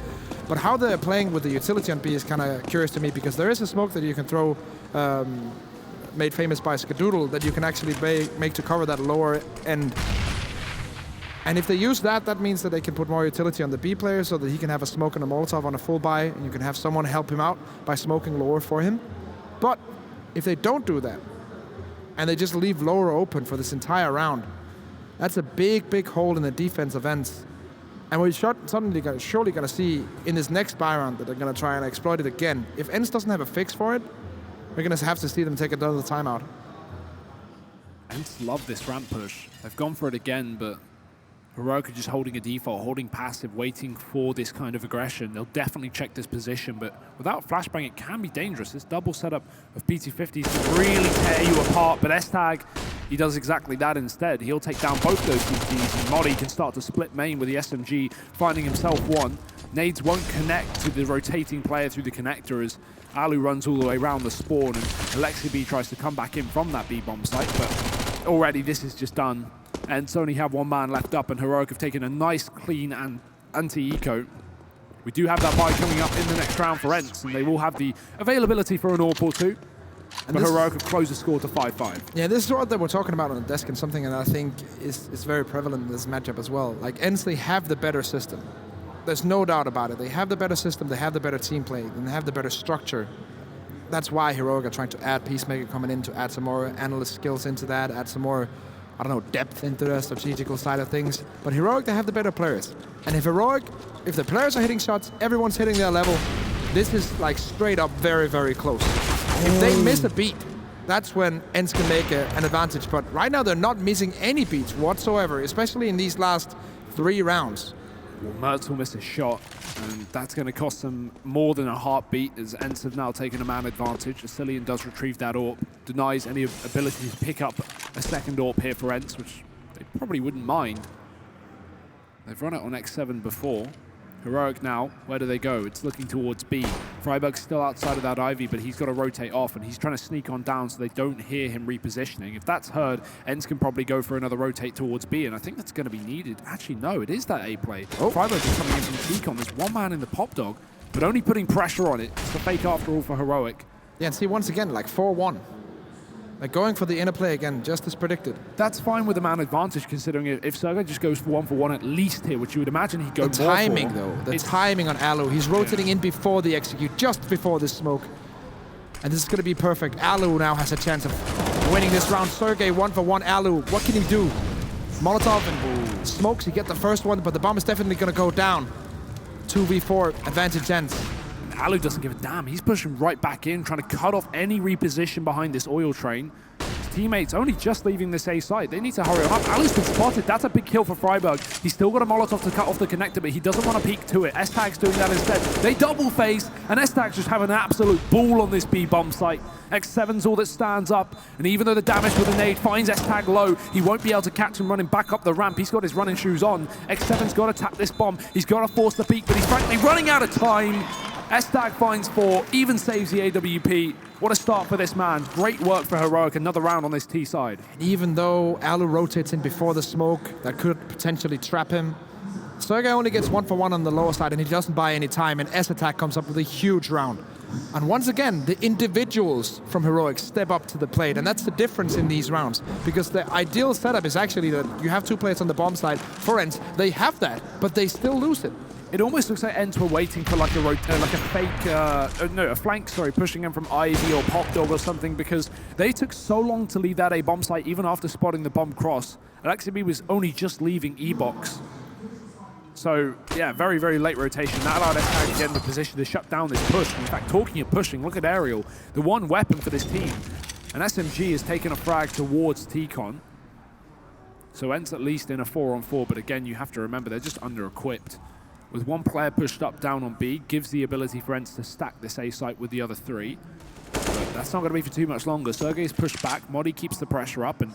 But how they're playing with the utility on B is kind of curious to me because there is a smoke that you can throw, made famous by Skadoodle, that you can actually make to cover that lower end. And if they use that, that means that they can put more utility on the B player so that he can have a smoke and a Molotov on a full buy, and you can have someone help him out by smoking lower for him. But if they don't do that, and they just leave lower open for this entire round, that's a big, big hole in the defense of ENCE. And we're surely going to see in this next buy round that they're going to try and exploit it again. If ENCE doesn't have a fix for it, we're going to have to see them take another timeout. ENCE love this ramp push. They've gone for it again, but Heroic are just holding a default, holding passive, waiting for this kind of aggression. They'll definitely check this position, but without flashbang, it can be dangerous. This double setup of PT50s can really tear you apart, but S-Tag, he does exactly that instead. He'll take down both those CTs, and Molly can start to split main with the SMG, finding himself 1. Nades won't connect to the rotating player through the connector as Alu runs all the way around the spawn, and Alexaby tries to come back in from that B-bomb site, but already this is just done. And only have 1 man left up, and Heroic have taken a nice, clean and anti-eco. We do have that buy coming up in the next round for ENCE, and they will have the availability for an AWP or 2. But Heroic have closed the score to 5-5. Yeah, this is what they were talking about on the desk, and something that I think is very prevalent in this matchup as well. Like, ENCE, they have the better system. There's no doubt about it. They have the better system, they have the better team play, and they have the better structure. That's why Heroic are trying to add Peacemaker coming in to add some more analyst skills into that, add some more, I don't know, depth into the strategical side of things. But Heroic, they have the better players. And if the players are hitting shots, everyone's hitting their level, this is like straight up very, very close. If they miss a beat, that's when ENCE can make an advantage. But right now, they're not missing any beats whatsoever, especially in these last 3 rounds. Well, Mertz will miss a shot, and that's going to cost them more than a heartbeat as ENCE have now taken a man advantage. Asilian does retrieve that AWP, denies any ability to pick up a second AWP here for ENCE, which they probably wouldn't mind. They've run it on X7 before. Heroic now, where do they go? It's looking towards B. Freiburg's still outside of that Ivy, but he's got to rotate off, and he's trying to sneak on down so they don't hear him repositioning. If that's heard, ENCE can probably go for another rotate towards B, and I think that's going to be needed. Actually, no, it is that A play. Freiburg is coming in from T-Con. There's one man in the pop dog, but only putting pressure on it. It's the fake after all for Heroic. Yeah, and see, once again, like 4-1. Like going for the interplay again, just as predicted. That's fine with the man advantage, considering if Sergey just goes for 1-for-1 at least here, which you would imagine he'd go the more timing, for. though. The timing on Alu. He's rotating in before the execute, just before the smoke. And this is going to be perfect. Alu now has a chance of winning this round. Sergey 1-for-1. Alu, what can he do? Molotov and smokes. He get the first one, but the bomb is definitely going to go down. 2v4 advantage ENCE. Alu doesn't give a damn. He's pushing right back in, trying to cut off any reposition behind this oil train. His teammates only just leaving this A site. They need to hurry up. Alu's been spotted. That's a big kill for Freiburg. He's still got a Molotov to cut off the connector, but he doesn't want to peek to it. S-Tag's doing that instead. They double phase, and S-Tag's just having an absolute ball on this B bomb site. X7's all that stands up, and even though the damage with the nade finds S-Tag low, he won't be able to catch him running back up the ramp. He's got his running shoes on. X7's got to tap this bomb. He's got to force the peek, but he's frankly running out of time. S-Tag finds 4, even saves the AWP. What a start for this man. Great work for Heroic. Another round on this T side. Even though Alu rotates in before the smoke, that could potentially trap him. Sergey only gets 1-for-1 on the lower side, and he doesn't buy any time, and S-Attack comes up with a huge round. And once again, the individuals from Heroic step up to the plate, and that's the difference in these rounds. Because the ideal setup is actually that you have 2 players on the bomb side. For ENCE, they have that, but they still lose it. It almost looks like ENCE were waiting for like a flank, pushing in from Ivy or Pop Dog or something, because they took so long to leave that A bomb site even after spotting the bomb cross. Alexa was only just leaving E-box. So, yeah, very, very late rotation. That allowed S-Tag to get in the position to shut down this push. In fact, talking of pushing, look at Aerial, the one weapon for this team. And SMG has taken a frag towards T-Con. So ENCE at least in a 4-on-4, but again, you have to remember, they're just under-equipped. With one player pushed up down on B, gives the ability for ENCE to stack this A site with the other 3. But that's not going to be for too much longer. Sergey's pushed back, Modi keeps the pressure up, and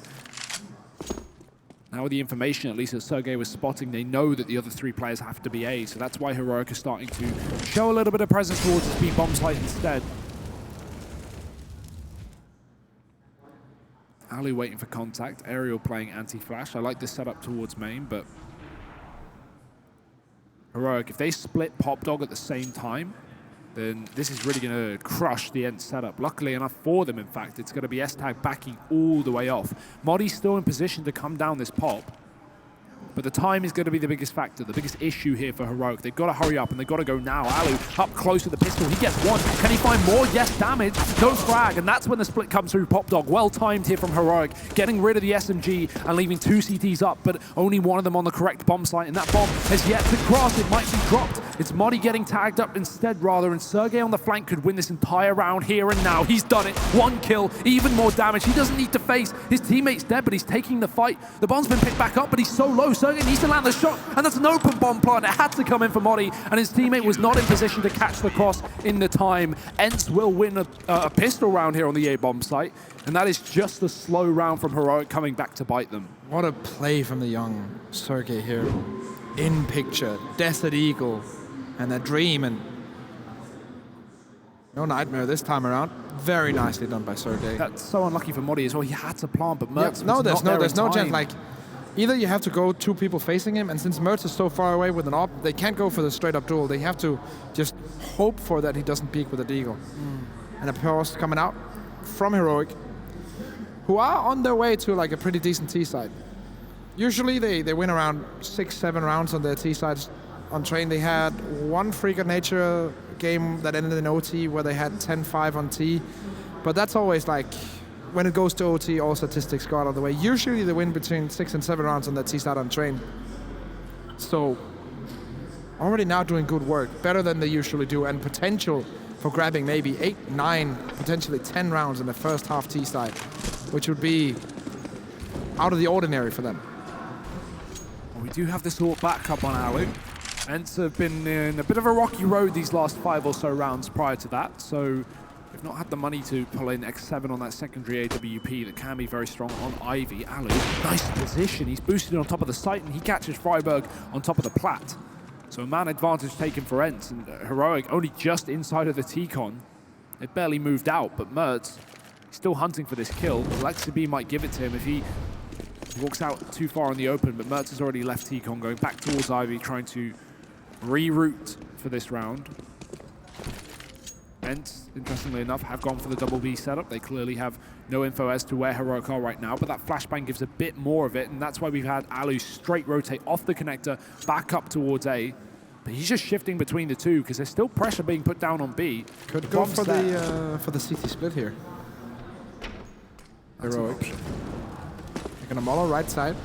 now with the information, at least that Sergey was spotting, they know that the other 3 players have to be A, so that's why Heroic is starting to show a little bit of presence towards this B bomb site instead. Ali waiting for contact, Aerial playing anti-flash. I like this setup towards main, but Heroic, if they split Pop Dog at the same time, then this is really going to crush the ENCE setup. Luckily enough for them, in fact, it's going to be S-Tag backing all the way off. Modi's still in position to come down this pop, but the time is going to be the biggest factor, the biggest issue here for Heroic. They've got to hurry up, and they've got to go now. Alu up close with the pistol. He gets 1. Can he find more? Yes, damage. No frag, and that's when the split comes through Pop Dog. Well timed here from Heroic, getting rid of the SMG and leaving 2 CTs up, but only one of them on the correct bomb site, and that bomb has yet to cross. It might be dropped. It's Modi getting tagged up instead, rather, and Sergey on the flank could win this entire round here and now. He's done it. 1 kill, even more damage. He doesn't need to face. His teammate's dead, but he's taking the fight. The bomb's been picked back up, but he's so low. Sergey needs to land the shot, and that's an open bomb plant. It had to come in for Modi, and his teammate was not in position to catch the cross in the time. ENCE will win a pistol round here on the A bomb site, and that is just a slow round from Heroic coming back to bite them. What a play from the young Sergey here. In picture, Desert Eagle, and that dream, and no nightmare this time around. Very nicely done by Sergey. That's so unlucky for Modi as well. He had to plant, but Mertz there's no chance. Like, either you have to go 2 people facing him, and since Mertz is so far away with an op, they can't go for the straight-up duel. They have to just hope for that he doesn't peek with a deagle. And a pause coming out from Heroic, who are on their way to like a pretty decent T side. Usually they win around 6-7 rounds on their T sides. On train, they had 1 Freak of Nature game that ended in OT where they had 10-5 on T. But that's always like, when it goes to OT, all statistics go out of the way. Usually they win between 6 and 7 rounds on that T side on train. So already now doing good work, better than they usually do, and potential for grabbing maybe 8, 9, potentially 10 rounds in the first half T side, which would be out of the ordinary for them. Well, we do have this all back up on Alu. ENCE have been in a bit of a rocky road these last 5 or so rounds prior to that, so they've not had the money to pull in X7 on that secondary AWP that can be very strong on Ivy. Alu, nice position. He's boosted on top of the site, and he catches Freiburg on top of the plat. So a man advantage taken for ENCE, and Heroic only just inside of the T-Con. It barely moved out, but Mertz still hunting for this kill. Alexi might give it to him if he walks out too far in the open, but Mertz has already left T-Con, going back towards Ivy, trying to reroute for this round. ENCE, interestingly enough, have gone for the double B setup. They clearly have no info as to where Heroic are right now, but that flashbang gives a bit more of it, and that's why we've had Alu straight rotate off the connector, back up towards A. But he's just shifting between the two, because there's still pressure being put down on B. Could go for the CT split here. Heroic. They're gonna mollo right side.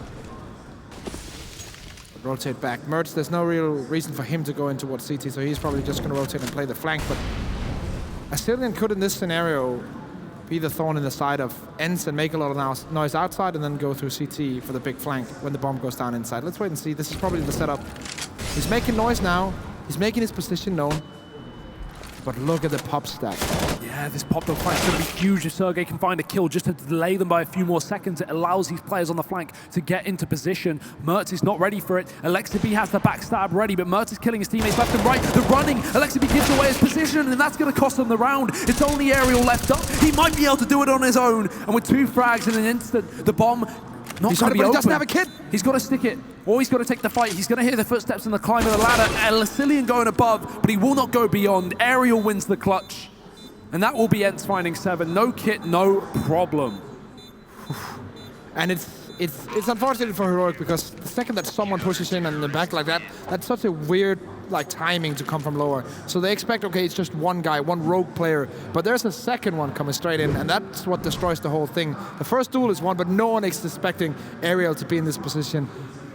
Rotate back. Mertz, there's no real reason for him to go in towards CT, so he's probably just gonna rotate and play the flank, but Asilian could, in this scenario, be the thorn in the side of ENCE and make a lot of noise outside and then go through CT for the big flank when the bomb goes down inside. Let's wait and see. This is probably the setup. He's making noise now. He's making his position known. But look at the pop stack. Yeah, this pop-up fight is going to be huge if Sergey can find a kill just to delay them by a few more seconds. It allows these players on the flank to get into position. Mertz is not ready for it. Alexi has the backstab ready, but Mertz is killing his teammates left and right. The running, Alexi gives away his position, and that's going to cost them the round. It's only Aerial left up. He might be able to do it on his own. And with 2 frags in an instant, the bomb not going to be open. He doesn't have a kit. He's got to stick it, or he's got to take the fight. He's going to hear the footsteps in the climb of the ladder. Alcillian going above, but he will not go beyond. Aerial wins the clutch. And that will be ENCE finding 7. No kit, no problem. And it's unfortunate for Heroic because the second that someone pushes in the back like that, that's such a weird timing to come from lower. So they expect, okay, it's just one guy, one rogue player, but there's a second one coming straight in, and that's what destroys the whole thing. The first duel is won, but no one is expecting Aerial to be in this position.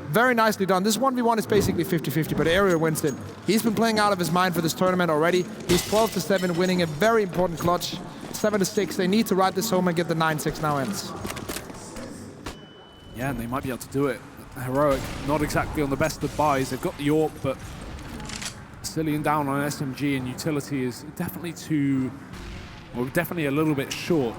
Very nicely done. This 1v1 is basically 50-50, but Aerial wins it. He's been playing out of his mind for this tournament already. He's 12-7, winning a very important clutch. 7-6. They need to ride this home and get the 9-6 now ENCE. Yeah, and they might be able to do it. Heroic, not exactly on the best of buys. They've got the AWP, but Cillian down on SMG and utility is definitely definitely a little bit short.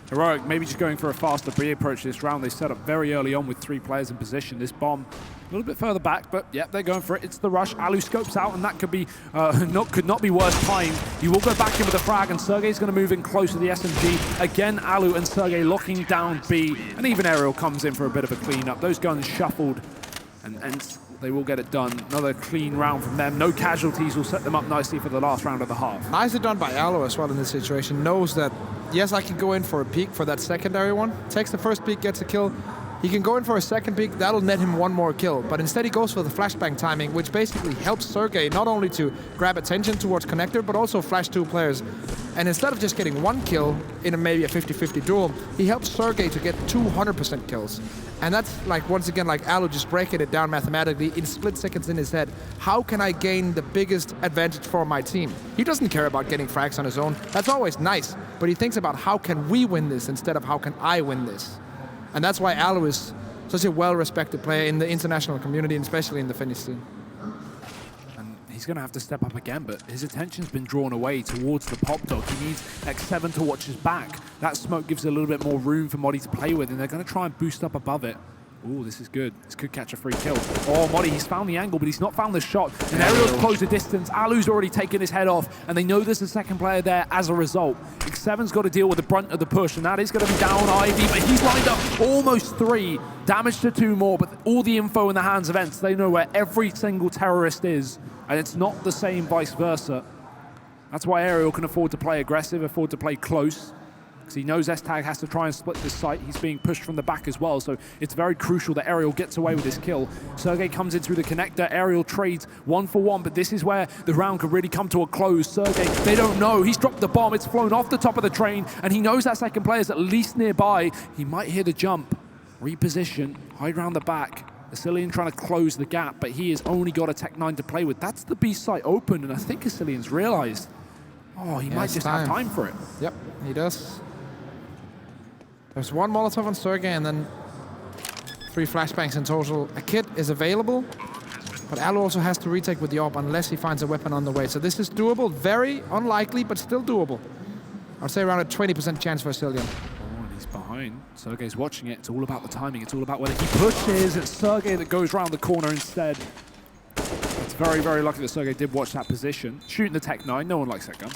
Heroic maybe just going for a faster B approach this round. They set up very early on with 3 players in position. This bomb a little bit further back, but yeah, they're going for it. It's the rush. Alu scopes out, and that could be could not be worse timed. He will go back in with a frag, and Sergey's going to move in close to the SMG. Again, Alu and Sergey locking down B, and even Aerial comes in for a bit of a cleanup. Those guns shuffled, and they will get it done. Another clean round from them. No casualties will set them up nicely for the last round of the half. Nicely done by Alu as well in this situation. Knows that, yes, I can go in for a peek for that secondary one. Takes the first peek, gets a kill. He can go in for a second peek, that'll net him 1 more kill. But instead he goes for the flashbang timing, which basically helps Sergey not only to grab attention towards connector, but also flash 2 players. And instead of just getting 1 kill in maybe a 50-50 duel, he helps Sergey to get 200% kills. And that's once again, Alu just breaking it down mathematically in split seconds in his head. How can I gain the biggest advantage for my team? He doesn't care about getting frags on his own. That's always nice. But he thinks about how can we win this instead of how can I win this. And that's why Alu is such a well-respected player in the international community, and especially in the Finnish scene. And he's going to have to step up again, but his attention's been drawn away towards the pop dog. He needs X7 to watch his back. That smoke gives a little bit more room for Modi to play with, and they're going to try and boost up above it. Ooh, this is good. This could catch a free kill. Oh, Modi, he's found the angle, but he's not found the shot. And Aerial's closed the distance. Alu's already taken his head off, and they know there's a second player there as a result. X7's got to deal with the brunt of the push, and that is going to be down Ivy, but he's lined up almost 3. Damage to 2 more, but all the info in the hands of ENCE. They know where every single terrorist is, and it's not the same vice versa. That's why Aerial can afford to play aggressive, afford to play close. He knows S-Tag has to try and split this site. He's being pushed from the back as well, so it's very crucial that Aerial gets away with this kill. Sergey comes in through the connector. Aerial trades 1 for 1, but this is where the round could really come to a close. Sergey, they don't know. He's dropped the bomb. It's flown off the top of the train, and he knows that second player is at least nearby. He might hear the jump. Reposition, hide around the back. Asilian trying to close the gap, but he has only got a Tech 9 to play with. That's the B site open, and I think Asilian's realized, he might just have time for it. Yep, he does. There's 1 Molotov on Sergey, and then 3 flashbangs in total. A kit is available, but Alu also has to retake with the AWP unless he finds a weapon on the way. So this is doable. Very unlikely, but still doable. I'd say around a 20% chance for Asilian. Oh, and he's behind. Sergey's watching it. It's all about the timing. It's all about whether he pushes. It's Sergey that goes around the corner instead. It's very, very lucky that Sergey did watch that position. Shooting the Tech 9, no one likes that gun.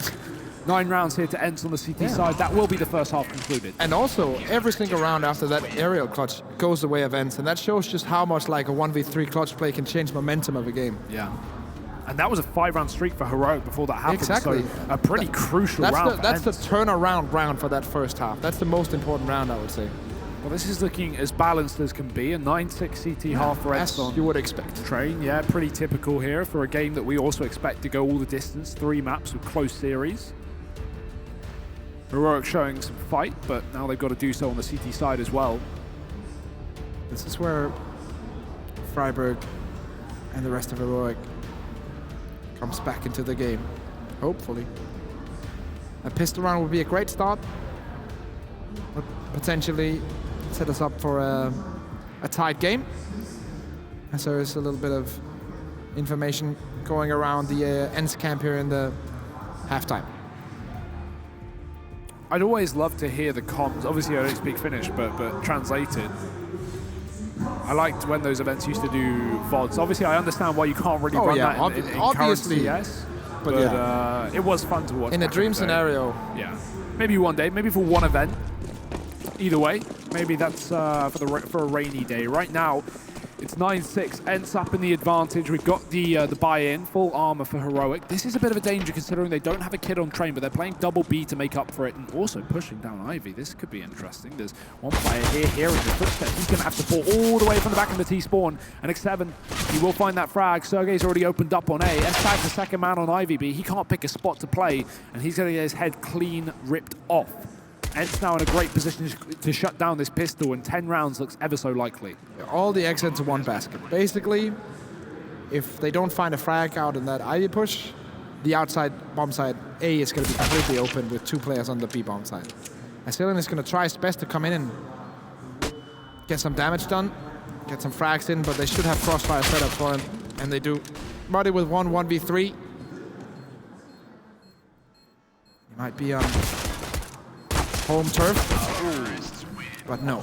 9 rounds here to ENCE on the CT side. That will be the first half concluded. And also, every single round after that aerial clutch goes the way of ENCE, and that shows just how much like a 1v3 clutch play can change momentum of a game. Yeah. And that was a 5-round streak for Heroic before that happened. Exactly. So a pretty crucial round. That's the turnaround round for that first half. That's the most important round, I would say. Well, this is looking as balanced as can be. A 9-6 CT half for ENCE on you would expect. Train. Yeah, pretty typical here for a game that we also expect to go all the distance. 3 maps with close series. Heroic showing some fight, but now they've got to do so on the CT side as well. This is where Freiburg and the rest of Heroic comes back into the game, hopefully. A pistol round would be a great start, but potentially set us up for a tight game. As there is a little bit of information going around the ENCE camp here in the halftime. I'd always love to hear the comms. Obviously, I don't speak Finnish, but translated. I liked when those events used to do VODs. Obviously, I understand why you can't really run that in obviously, yes. But it was fun to watch. In a dream scenario. Yeah. Maybe one day, maybe for one event. Either way, maybe that's for a rainy day. Right now, it's 9-6. ENCE up in the advantage. We've got the buy-in, full armor for Heroic. This is a bit of a danger considering they don't have a kid on train, but they're playing double B to make up for it and also pushing down Ivy. This could be interesting. There's one player here hearing the footsteps. He's going to have to pull all the way from the back of the T-spawn. And X7, he will find that frag. Sergey's already opened up on A. S-Tag's the second man on Ivy B. He can't pick a spot to play, and he's going to get his head clean ripped off. ENCE now in a great position to shut down this pistol, and 10 rounds looks ever so likely. All the eggs into one basket. Basically, if they don't find a frag out in that Ivy push, the outside bomb side A is going to be completely open with 2 players on the B bomb side. Asilian is going to try his best to come in and get some damage done, get some frags in, but they should have crossfire set up for him, and they do. Muddy with 1v3. He might be on home turf, but no.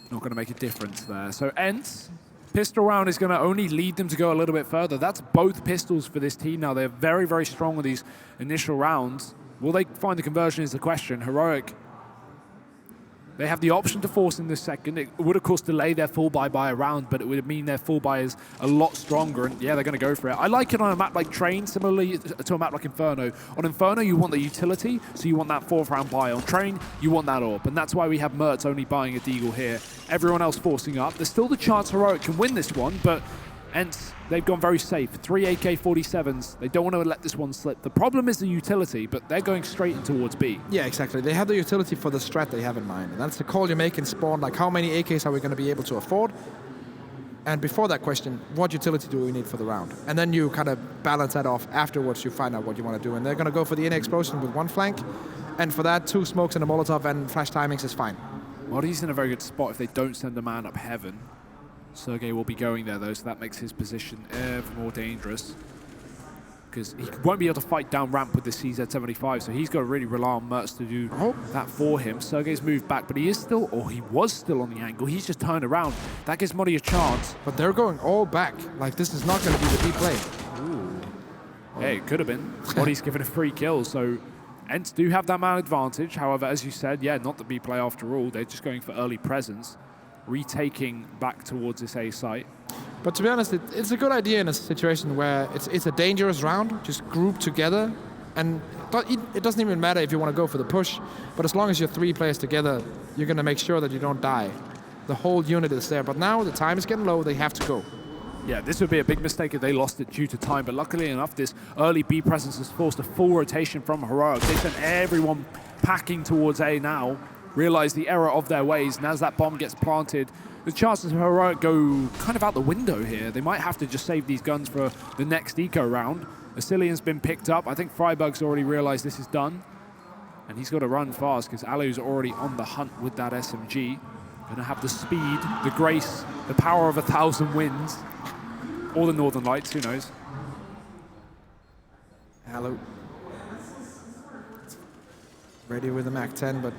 Not going to make a difference there. So ENCE, pistol round is going to only lead them to go a little bit further. That's both pistols for this team now. They're very, very strong with these initial rounds. Will they find the conversion is the question. Heroic, they have the option to force in this second. It would, of course, delay their full buy by a round, but it would mean their full buy is a lot stronger, and yeah, they're going to go for it. I like it on a map like Train, similarly to a map like Inferno. On Inferno, you want the utility, so you want that 4th round buy. On Train, you want that AWP, and that's why we have Mertz only buying a Deagle here. Everyone else forcing up. There's still the chance Heroic can win this one, but ENCE, they've gone very safe. 3 AK-47s. They don't want to let this one slip. The problem is the utility, but they're going straight in towards B. Yeah, exactly. They have the utility for the strat they have in mind. And that's the call you make in spawn, like how many AKs are we going to be able to afford? And before that question, what utility do we need for the round? And then you kind of balance that off afterwards. You find out what you want to do. And they're going to go for the inner explosion with 1 flank. And for that, 2 smokes and a Molotov and flash timings is fine. Well, he's in a very good spot if they don't send a man up heaven. Sergey will be going there, though, so that makes his position ever more dangerous. Because he won't be able to fight down ramp with the CZ-75, so he's got to really rely on Mertz to do that for him. Sergey's moved back, but he is still, or he was still on the angle. He's just turned around. That gives Muddy a chance. But they're going all back. Like, this is not going to be the B play. Ooh. Hey, it could have been. Muddy's given a free kill, so ENCE do have that man advantage. However, as you said, yeah, not the B play after all. They're just going for early presence, retaking back towards this A site. But to be honest, it's a good idea in a situation where it's a dangerous round, just group together. And it doesn't even matter if you want to go for the push, but as long as you're 3 players together, you're going to make sure that you don't die. The whole unit is there, but now the time is getting low, they have to go. Yeah, this would be a big mistake if they lost it due to time, but luckily enough, this early B presence has forced a full rotation from Heroic. They sent everyone packing towards A now, realize the error of their ways, and as that bomb gets planted, the chances of Heroic go kind of out the window here. They might have to just save these guns for the next eco round. Asilian's been picked up. I think Freiburg's already realized this is done, and he's got to run fast because Alu's already on the hunt with that SMG. Gonna have the speed, the grace, the power of 1,000 winds, or the Northern Lights, who knows. Alu. Ready with the MAC-10, but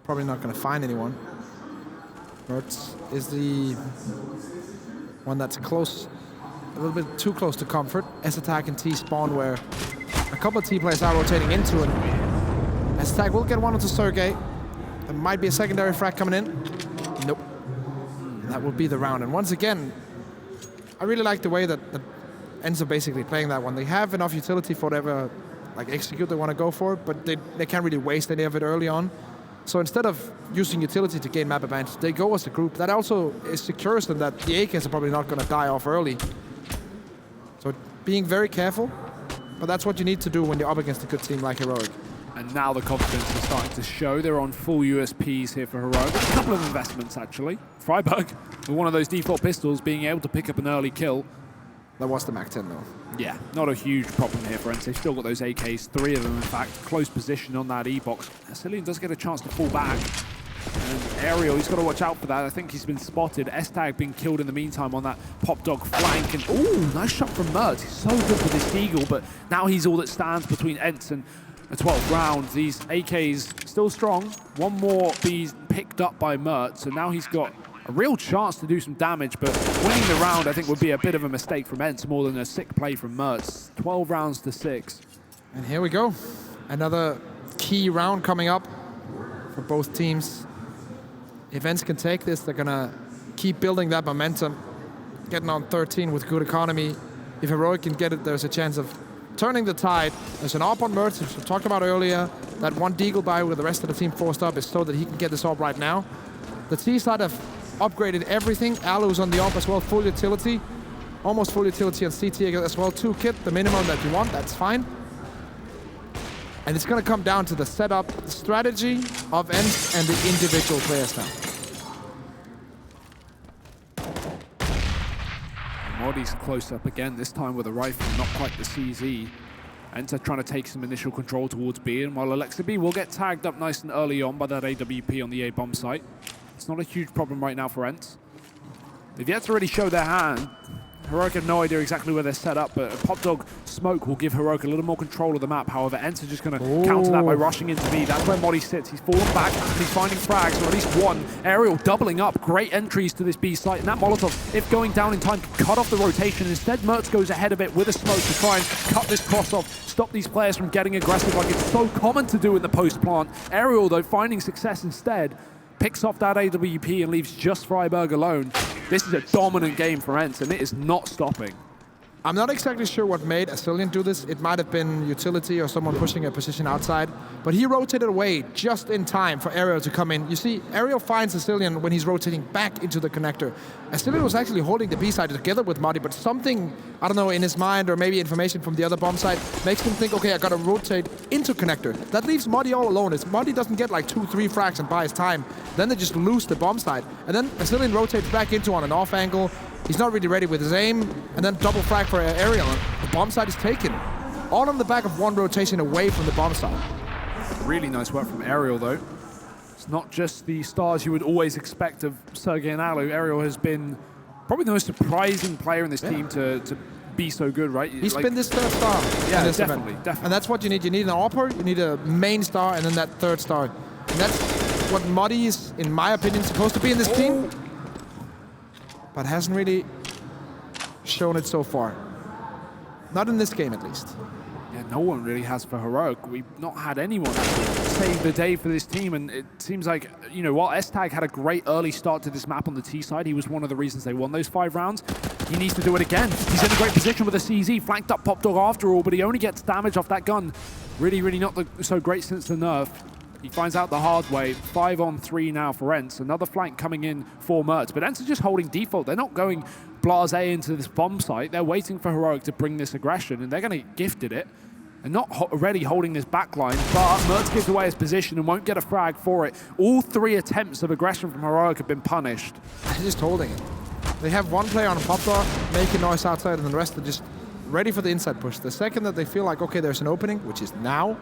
probably not going to find anyone. Mertz is the One that's close, a little bit too close to comfort. S-Attack and T-Spawn, where a couple of T-players are rotating into it. S-Attack will get one onto Sergey. There might be a secondary frag coming in. Nope. And that will be the round. And once again, I really like the way that ENCE are basically playing that one. They have enough utility for whatever execute they want to go for, but they can't really waste any of it early on. So instead of using utility to gain map advantage, they go as a group. That also secures them that the AKs are probably not going to die off early. So being very careful, but that's what you need to do when you're up against a good team like Heroic. And now the confidence is starting to show. They're on full USPs here for Heroic. A couple of investments, actually. Freiburg, with one of those default pistols, being able to pick up an early kill. That was the MAC-10, though. Yeah, not a huge problem here for ENCE. They've still got those AKs, 3 of them, in fact. Close position on that E-box. Cillian does get a chance to fall back. And Aerial, he's got to watch out for that. I think he's been spotted. S-Tag being killed in the meantime on that Pop Dog flank. And, ooh, nice shot from Mertz. He's so good with this Eagle, but now he's all that stands between ENCE and a 12th round. These AKs still strong. One more being picked up by Mertz, so now he's got a real chance to do some damage, but winning the round, I think, would be a bit of a mistake from ENCE more than a sick play from Mertz. 12 rounds to 6. And here we go. Another key round coming up for both teams. If ENCE can take this, they're going to keep building that momentum, getting on 13 with good economy. If Heroic can get it, there's a chance of turning the tide. There's an AWP on Mertz, which we talked about earlier. That one Deagle buy with the rest of the team forced up is so that he can get this AWP right now. The T side have upgraded everything. Alu's on the AWP as well, full utility. Almost full utility on CT as well. 2 kit, the minimum that you want, that's fine. And it's going to come down to the setup, the strategy of ENCE and the individual players now. Modi's close up again, this time with a rifle, not quite the CZ. ENCE trying to take some initial control towards B, and while Alexa B will get tagged up nice and early on by that AWP on the A bomb site. It's not a huge problem right now for ENCE. They've yet to really show their hand. Heroic have no idea exactly where they're set up, but a Pop Dog smoke will give Heroic a little more control of the map. However, ENCE are just going to counter that by rushing into B. That's where Modi sits. He's fallen back, and he's finding frags, or at least one. Aerial doubling up. Great entries to this B site, and that Molotov, if going down in time, can cut off the rotation. Instead, Mertz goes ahead of it with a smoke to try and cut this cross off, stop these players from getting aggressive like it's so common to do in the post-plant. Aerial, though, finding success instead, picks off that AWP and leaves just Freiburg alone. This is a dominant game for ENCE, and it is not stopping. I'm not exactly sure what made Cillian do this. It might have been utility or someone pushing a position outside, but he rotated away just in time for Aerial to come in. You see, Aerial finds Cillian when he's rotating back into the connector. Cillian was actually holding the B side together with Modi, but something, I don't know, in his mind or maybe information from the other bomb side makes him think, okay, I gotta rotate into connector. That leaves Modi all alone. If Modi doesn't get like 2-3 frags and buys time, then they just lose the bomb side. And then Cillian rotates back into on an off angle. He's not really ready with his aim, and then double frag for Aerial. The bomb side is taken. All on the back of one rotation away from the bomb side. Really nice work from Aerial, though. It's not just the stars you would always expect of Sergey and Alu. Aerial has been probably the most surprising player in this team to be so good, right? He's been this third star in this event. Definitely. And that's what you need. You need an AWPer, you need a main star, and then that third star. And that's what Modi is, in my opinion, supposed to be in this team. But hasn't really shown it so far. Not in this game, at least. Yeah, no one really has for Heroic. We've not had anyone save the day for this team, and it seems like, you know, while S-Tag had a great early start to this map on the T side, he was one of the reasons they won those 5 rounds. He needs to do it again. He's in a great position with a CZ, flanked up Pop Dog after all, but he only gets damage off that gun. Really, really not so great since the nerf. He finds out the hard way. 5-on-3 now for ENCE. Another flank coming in for Mertz. But ENCE are just holding default. They're not going blasé into this bomb site. They're waiting for Heroic to bring this aggression, and they're going to get gifted it. And not already holding this backline, but Mertz gives away his position and won't get a frag for it. All 3 attempts of aggression from Heroic have been punished. They're just holding it. They have one player on a Pop Dog, making noise outside, and the rest are just ready for the inside push. The second that they feel like, okay, there's an opening, which is now,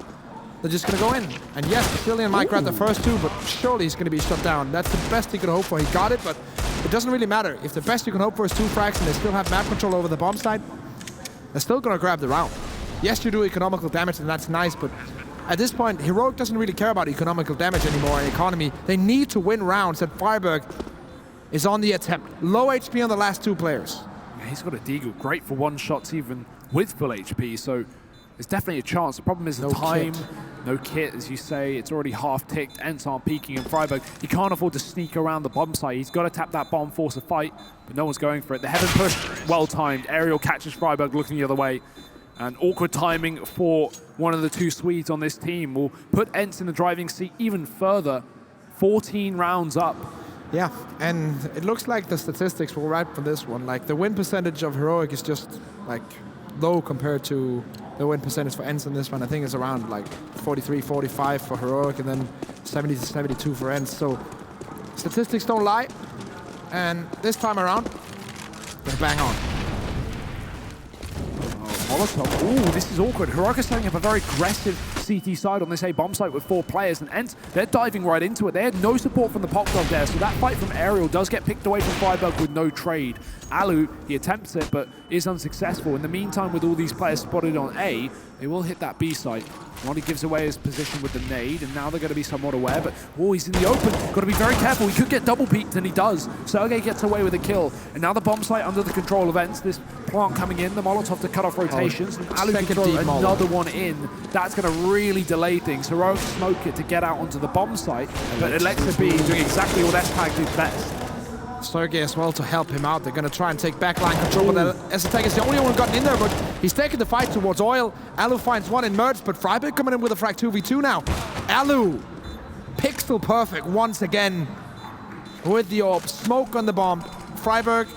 they're just going to go in. And yes, Cillian might grab the first 2, but surely he's going to be shut down. That's the best he could hope for. He got it, but it doesn't really matter. If the best you can hope for is 2 frags and they still have map control over the bomb side, they're still going to grab the round. Yes, you do economical damage, and that's nice, but at this point, Heroic doesn't really care about economical damage anymore and economy. They need to win rounds that Freiburg is on the attempt. Low HP on the last two players. Yeah, he's got a deagle, great for one shots even with full HP, so there's definitely a chance. The problem is the time. No kit, as you say. It's already half ticked. ENCE aren't peeking, and Freiburg, he can't afford to sneak around the bomb site. He's got to tap that bomb, force a fight, but no one's going for it. The heaven push, well timed. Aerial catches Freiburg looking the other way. And awkward timing for one of the two Swedes on this team will put ENCE in the driving seat even further. 14 rounds up. Yeah, and it looks like the statistics were right for this one. Like, the win percentage of Heroic is just, like, low compared to the win percentage for ENCE in this one. I think it's around, like, 43, 45 for Heroic, and then 70 to 72 for ENCE. So, statistics don't lie. And this time around, they're bang on. Molotov. Ooh, this is awkward. Heroic is setting up a very aggressive CT side on this A bomb site with 4 players, and ENCE, they're diving right into it. They had no support from the pop dog there, so that fight from Aerial does get picked away from Freiburg with no trade. Alu, he attempts it, but is unsuccessful. In the meantime, with all these players spotted on A, they will hit that B site. Monty gives away his position with the nade, and now they're going to be somewhat aware, but oh, he's in the open. Got to be very careful. He could get double peeked, and he does. Sergey gets away with a kill, and now the bomb site under the control of ENCE. This plant coming in, the Molotov to cut off rotations, and Alu can throw another one in. That's going to really delay things. Heroic smoke it to get out onto the bomb site, but Alexa B doing exactly what S-Tag did best. Sergey as well to help him out. They're going to try and take backline control, but S-Tag is the only one gotten in there, but he's taking the fight towards Oil. Alu finds one in Merge, but Freiburg coming in with a frag 2v2 now. Alu, pixel perfect once again with the orb. Smoke on the bomb. Freiburg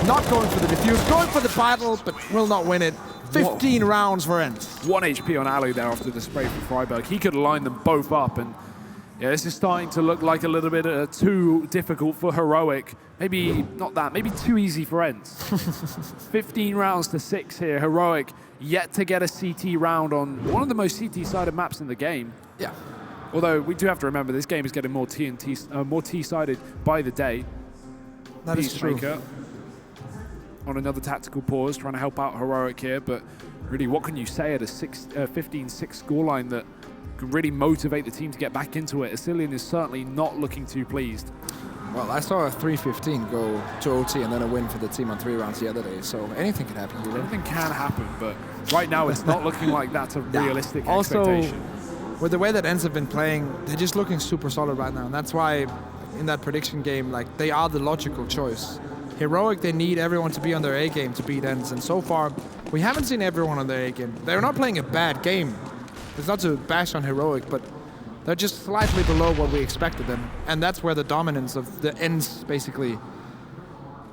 not going for the defuse, going for the battle, but will not win it. 15 rounds for ENCE. 1 HP on Alu there after the spray from Freiburg. He could line them both up, and yeah, this is starting to look like a little bit too difficult for Heroic. Maybe not that, maybe too easy for ENCE. 15 rounds to 6 here. Heroic yet to get a CT round on one of the most CT-sided maps in the game. Yeah. Although we do have to remember this game is getting more T-sided by the day. That is true. On another tactical pause, trying to help out Heroic here, but really, what can you say at a 15-6 scoreline that can really motivate the team to get back into it? Asilian is certainly not looking too pleased. Well, I saw a 3-15 go to OT and then a win for the team on 3 rounds the other day, so anything can happen. Anything can happen, but right now it's not looking like that's a realistic expectation. With the way that ENCE have been playing, they're just looking super solid right now, and that's why in that prediction game, like, they are the logical choice. Heroic, they need everyone to be on their A game to beat ENCE, and so far, we haven't seen everyone on their A game. They're not playing a bad game. It's not to bash on Heroic, but they're just slightly below what we expected them. And that's where the dominance of the ENCE, basically,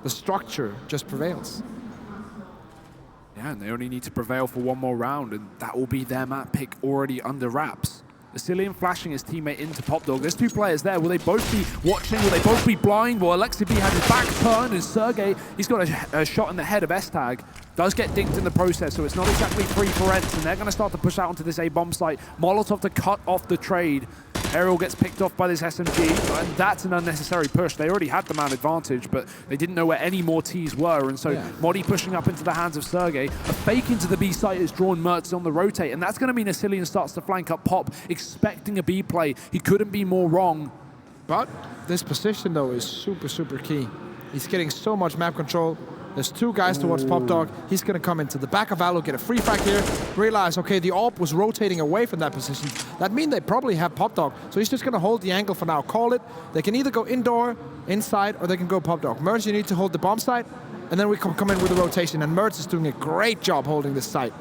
the structure just prevails. Yeah, and they only need to prevail for one more round, and that will be their map pick already under wraps. Asilian flashing his teammate into Pop Dog. There's 2 players there. Will they both be watching? Will they both be blind? Well, Alexa B has his back turned, and Sergey, he's got a shot in the head of S-Tag. Does get dinked in the process, so it's not exactly free for ENCE, and they're going to start to push out onto this A-bomb site. Molotov to cut off the trade. Aerial gets picked off by this SMG, and that's an unnecessary push. They already had the man advantage, but they didn't know where any more Ts were, and so Modi pushing up into the hands of Sergey. A fake into the B site has drawn Mertz on the rotate, and that's going to mean Asilian starts to flank up Pop, expecting a B play. He couldn't be more wrong. But this position, though, is super, super key. He's getting so much map control. There's 2 guys towards Pop Dog. He's going to come into the back of Alu, get a free frag here, realize, okay, the AWP was rotating away from that position. That means they probably have Pop Dog. So he's just going to hold the angle for now, call it. They can either go indoor, inside, or they can go Pop Dog. Merge, you need to hold the bomb site, and then we come in with the rotation. And Merge is doing a great job holding this site.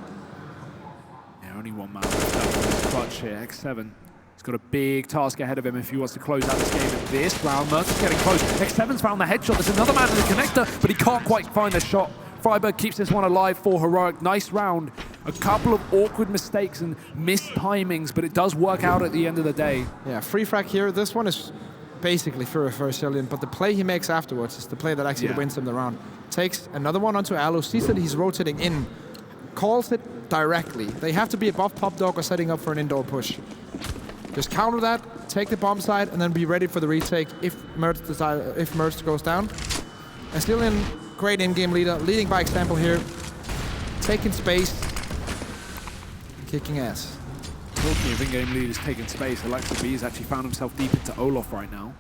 Yeah, only 1 man left. Clutch here, X7. He's got a big task ahead of him if he wants to close out this game in this round. Mertz is getting close. X7's found the headshot. There's another man in the connector, but he can't quite find the shot. Freiburg keeps this one alive for Heroic. Nice round. A couple of awkward mistakes and missed timings, but it does work out at the end of the day. Yeah, free frag here. This one is basically for Asilian, but the play he makes afterwards is the play that actually wins him the round. Takes another one onto Alu, sees that he's rotating in, calls it directly. They have to be above Pop Dog or setting up for an indoor push. Just counter that, take the bomb side, and then be ready for the retake if Mertz goes down. Asilian, great in-game leader, leading by example here. Taking space, kicking ass. Talking of in-game leaders taking space, Alexa B has actually found himself deep into Olaf right now.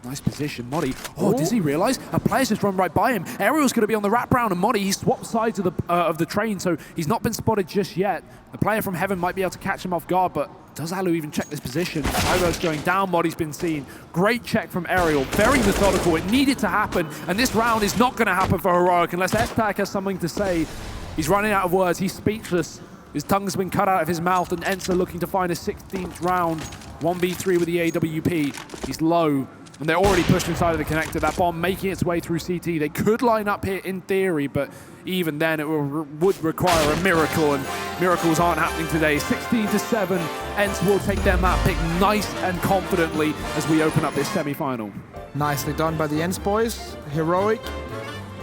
Nice position, Modi. Oh, does he realize? A player's just run right by him. Ariel's going to be on the wraparound, and Modi, he swapped sides of the train, so he's not been spotted just yet. The player from Heaven might be able to catch him off guard, but does Alu even check this position? Iro's going down, Modi's been seen. Great check from Ariel, very methodical. It needed to happen, and this round is not going to happen for Heroic unless S-Tac has something to say. He's running out of words, he's speechless. His tongue's been cut out of his mouth, and ENCE looking to find a 16th round. 1v3 with the AWP. He's low, and they're already pushed inside of the connector. That bomb making its way through CT. They could line up here in theory, but even then it would require a miracle, and miracles aren't happening today. 16-7, ENCE will take their map pick nice and confidently as we open up this semi-final. Nicely done by the ENCE boys. Heroic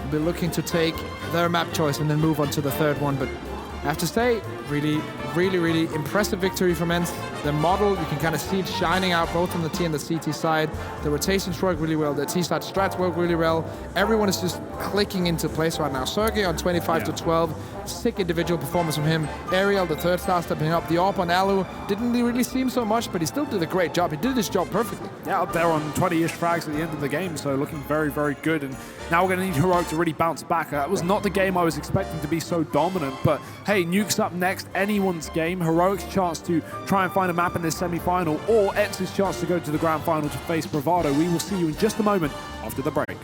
will be looking to take their map choice and then move on to the third one, but I have to say, really impressive victory from ENCE. The model, you can kind of see it shining out both on the T and the CT side. The rotations work really well. The T side strats work really well. Everyone is just clicking into place right now. Sergey on 25-12. Sick individual performance from him. Ariel, the third star, stepping up. The AWP on Alu didn't really seem so much, but he still did a great job. He did his job perfectly. Yeah, up there on 20-ish frags at the end of the game, so looking very, very good. And now we're going to need Heroic to really bounce back. That was not the game I was expecting to be so dominant, but hey, Nuke's up next. Anyone's game. Heroic's chance to try and find a map in this semi-final, or ENCE's chance to go to the grand final to face Bravado. We will see you in just a moment after the break.